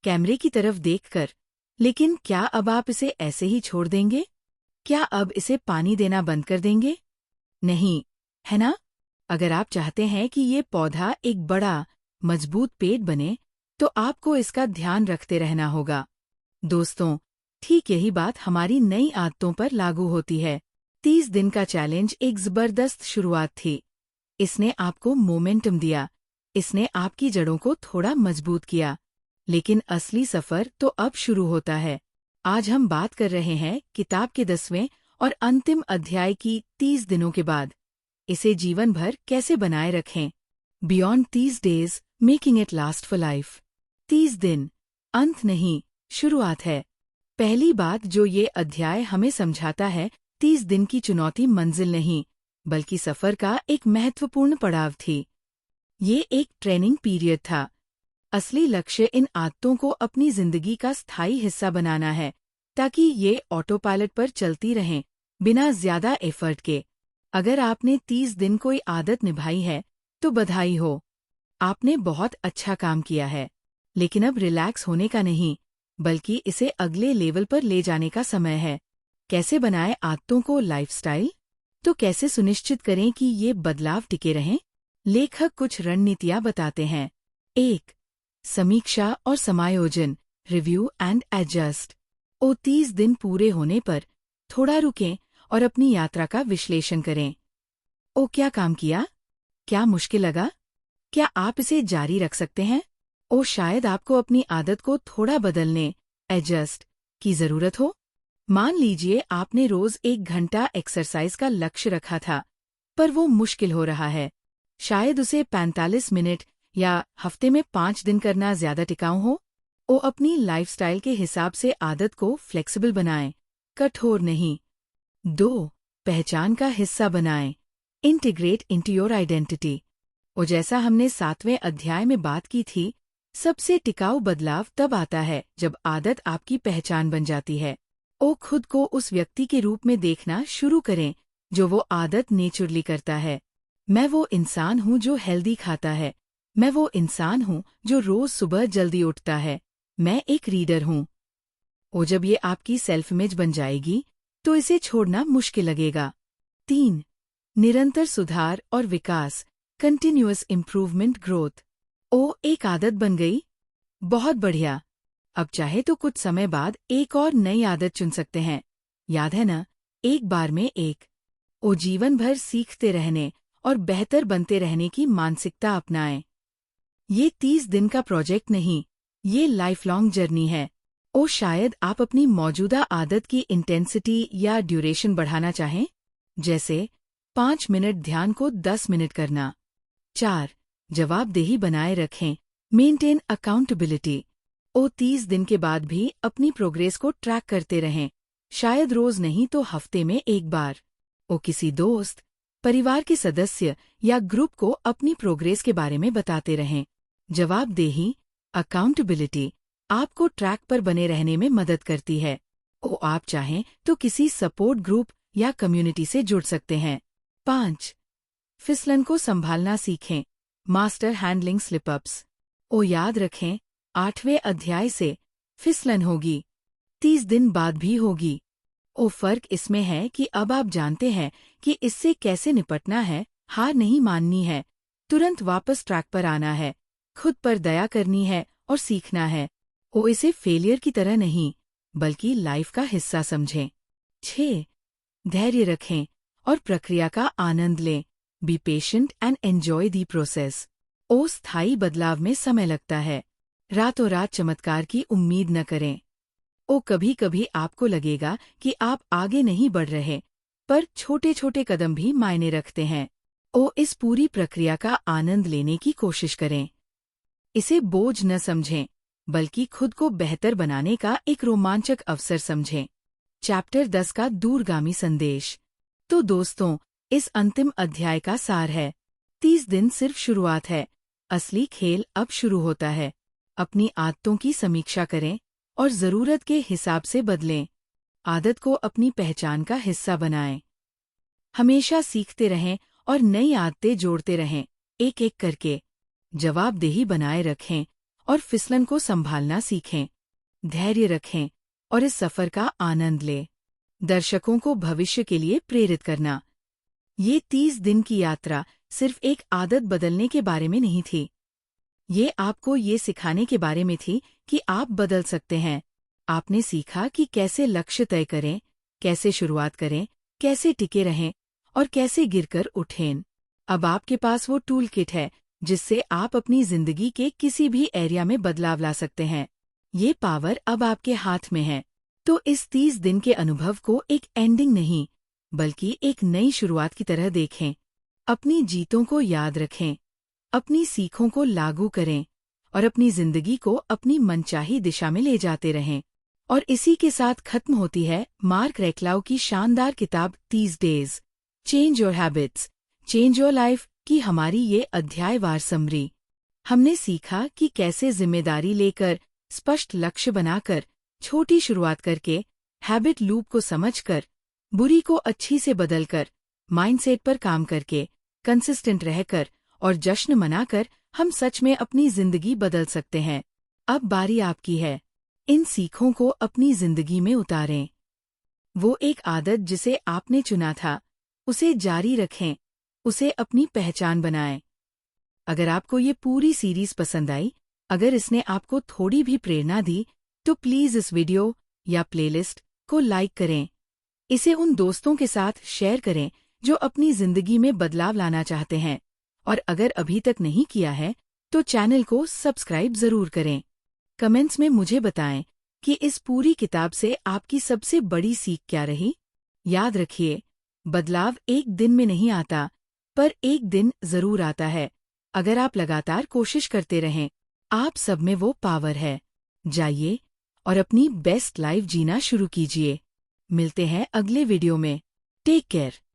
Speaker 1: कैमरे की तरफ देखकर। लेकिन क्या अब आप इसे ऐसे ही छोड़ देंगे? क्या अब इसे पानी देना बंद कर देंगे? नहीं, है ना? अगर आप चाहते हैं कि ये पौधा एक बड़ा, मजबूत पेड़ बने, तो आपको इसका ध्यान रखते रहना होगा। दोस्तों, ठीक यही बात हमारी नई आदतों पर लागू होती है। 30 दिन का चैलेंज एक जबरदस्त शुरुआत थी। इसने आपको मोमेंटम दिया, इसने आपकी जड़ों को थोड़ा मजबूत किया, लेकिन असली सफर तो अब शुरू होता है। आज हम बात कर रहे हैं किताब के 10वें और अंतिम अध्याय की 30 दिनों के बाद। इसे जीवन भर कैसे बनाए रखें। Beyond 30 days, making it last for life. 30 दिन, अंत नहीं, शुरुआत है। पहली बात जो ये अध्याय हमें समझाता है, 30 दिन की चुनौती मंजिल नहीं, बल्कि सफर का एक महत्वपूर्ण पड़ाव थी। ये एक ट्रेनिंग पीरियड था। असली लक्ष्य इन आदतों को अपनी जिंदगी का स्थायी हिस्सा बनाना है, ताकि ये ऑटो पायलट पर चलती रहें, बिना ज्यादा एफर्ट के। अगर आपने 30 दिन कोई आदत निभाई है, तो बधाई हो, आपने बहुत अच्छा काम किया है। लेकिन अब रिलैक्स होने का नहीं, बल्कि इसे अगले लेवल पर ले जाने का समय है। कैसे बनाएं आदतों को लाइफस्टाइल? तो कैसे सुनिश्चित करें कि ये बदलाव टिके रहें? लेखक कुछ रणनीतियां बताते हैं। 1. समीक्षा और समायोजन, रिव्यू एंड एडजस्ट। 30 दिन पूरे होने पर थोड़ा रुकें और अपनी यात्रा का विश्लेषण करें। क्या काम किया? क्या मुश्किल लगा? क्या आप इसे जारी रख सकते हैं? शायद आपको अपनी आदत को थोड़ा बदलने, एडजस्ट, की जरूरत हो। मान लीजिए आपने रोज 1 घंटा एक्सरसाइज का लक्ष्य रखा था, पर वो मुश्किल हो रहा है। शायद उसे 45 मिनट या हफ्ते में 5 दिन करना ज्यादा टिकाऊ हो। अपनी लाइफस्टाइल के हिसाब से आदत को फ्लेक्सिबल बनाएं, कठोर नहीं। 2. पहचान का हिस्सा बनाएं, इंटीग्रेट इनटू योर आइडेंटिटी। जैसा हमने 7वें अध्याय में बात की थी, सबसे टिकाऊ बदलाव तब आता है जब आदत आपकी पहचान बन जाती है। खुद को उस व्यक्ति के रूप में देखना शुरू करें जो वो आदत नेचुरली करता है। मैं वो इंसान हूँ जो हेल्दी खाता है। मैं वो इंसान हूँ जो रोज सुबह जल्दी उठता है। मैं एक रीडर हूँ। जब ये आपकी सेल्फ इमेज बन जाएगी, तो इसे छोड़ना मुश्किल लगेगा। 3. निरंतर सुधार और विकास, कंटिन्यूअस इम्प्रूवमेंट ग्रोथ। एक आदत बन गई? बहुत बढ़िया। अब चाहे तो कुछ समय बाद एक और नई आदत चुन सकते हैं। याद है ना, एक बार में एक। जीवन भर सीखते रहने और बेहतर बनते रहने की मानसिकता अपनाएं। ये 30 दिन का प्रोजेक्ट नहीं, ये लाइफ लॉन्ग जर्नी है। शायद आप अपनी मौजूदा आदत की इंटेंसिटी या ड्यूरेशन बढ़ाना चाहें, जैसे 5 मिनट ध्यान को 10 मिनट करना। 4. जवाबदेही बनाए रखें, मेंटेन अकाउंटेबिलिटी। 30 दिन के बाद भी अपनी प्रोग्रेस को ट्रैक करते रहें। शायद रोज नहीं तो हफ्ते में एक बार। वो किसी दोस्त, परिवार के सदस्य या ग्रुप को अपनी प्रोग्रेस के बारे में बताते रहें। जवाबदेही, अकाउंटेबिलिटी आपको ट्रैक पर बने रहने में मदद करती है। आप चाहें तो किसी सपोर्ट ग्रुप या कम्युनिटी से जुड़ सकते हैं। 5. फिसलन को संभालना सीखें। Master handling slip ups. याद रखें, 8वें अध्याय से फिसलन होगी, 30 दिन बाद भी होगी। फर्क इसमें है कि अब आप जानते हैं कि इससे कैसे निपटना है। हार नहीं माननी है, तुरंत वापस ट्रैक पर आना है, खुद पर दया करनी है और सीखना है। इसे फेलियर की तरह नहीं, बल्कि लाइफ का हिस्सा समझें। 6. धैर्य रखें और प्रक्रिया का आनंद लें। Be patient and enjoy the process. स्थायी बदलाव में समय लगता है। रातों रात चमत्कार की उम्मीद न करें। कभी कभी आपको लगेगा कि आप आगे नहीं बढ़ रहे, पर छोटे छोटे कदम भी मायने रखते हैं। इस पूरी प्रक्रिया का आनंद लेने की कोशिश करें। इसे बोझ न समझें, बल्कि खुद को बेहतर बनाने का एक रोमांचक अवसर समझें। चैप्टर 10 का दूरगामी संदेश। तो दोस्तों, इस अंतिम अध्याय का सार है, 30 दिन सिर्फ शुरुआत है, असली खेल अब शुरू होता है। अपनी आदतों की समीक्षा करें और जरूरत के हिसाब से बदलें। आदत को अपनी पहचान का हिस्सा बनाएं। हमेशा सीखते रहें और नई आदतें जोड़ते रहें, एक एक करके। जवाबदेही बनाए रखें और फिसलन को संभालना सीखें। धैर्य रखें और इस सफर का आनंद लें। दर्शकों को भविष्य के लिए प्रेरित करना। ये 30 दिन की यात्रा सिर्फ एक आदत बदलने के बारे में नहीं थी। ये आपको ये सिखाने के बारे में थी कि आप बदल सकते हैं। आपने सीखा कि कैसे लक्ष्य तय करें, कैसे शुरुआत करें, कैसे टिके रहें और कैसे गिरकर उठें। अब आपके पास वो टूल किट है जिससे आप अपनी जिंदगी के किसी भी एरिया में बदलाव ला सकते हैं। ये पावर अब आपके हाथ में है। तो इस 30 दिन के अनुभव को एक एंडिंग नहीं, बल्कि एक नई शुरुआत की तरह देखें। अपनी जीतों को याद रखें, अपनी सीखों को लागू करें और अपनी जिंदगी को अपनी मनचाही दिशा में ले जाते रहें। और इसी के साथ खत्म होती है मार्क रेक्लाउ की शानदार किताब 30 days, change your habits, change your life की हमारी ये अध्यायवार समरी। हमने सीखा कि कैसे जिम्मेदारी लेकर, स्पष्ट लक्ष्य बनाकर, छोटी शुरुआत करके, हैबिट लूप को समझकर, बुरी को अच्छी से बदलकर, माइंडसेट पर काम करके, कंसिस्टेंट रहकर और जश्न मनाकर हम सच में अपनी जिंदगी बदल सकते हैं। अब बारी आपकी है, इन सीखों को अपनी जिंदगी में उतारें। वो एक आदत जिसे आपने चुना था, उसे जारी रखें, उसे अपनी पहचान बनाएं। अगर आपको ये पूरी सीरीज पसंद आई, अगर इसने आपको थोड़ी भी प्रेरणा दी, तो प्लीज इस वीडियो या प्लेलिस्ट को लाइक करें। इसे उन दोस्तों के साथ शेयर करें जो अपनी जिंदगी में बदलाव लाना चाहते हैं। और अगर अभी तक नहीं किया है, तो चैनल को सब्सक्राइब जरूर करें। कमेंट्स में मुझे बताएं कि इस पूरी किताब से आपकी सबसे बड़ी सीख क्या रही। याद रखिए, बदलाव एक दिन में नहीं आता, पर एक दिन जरूर आता है। अगर आप लगातार कोशिश करते रहें, आप सब में वो पावर है। जाइए और अपनी बेस्ट लाइफ जीना शुरू कीजिए। मिलते हैं अगले वीडियो में। Take care.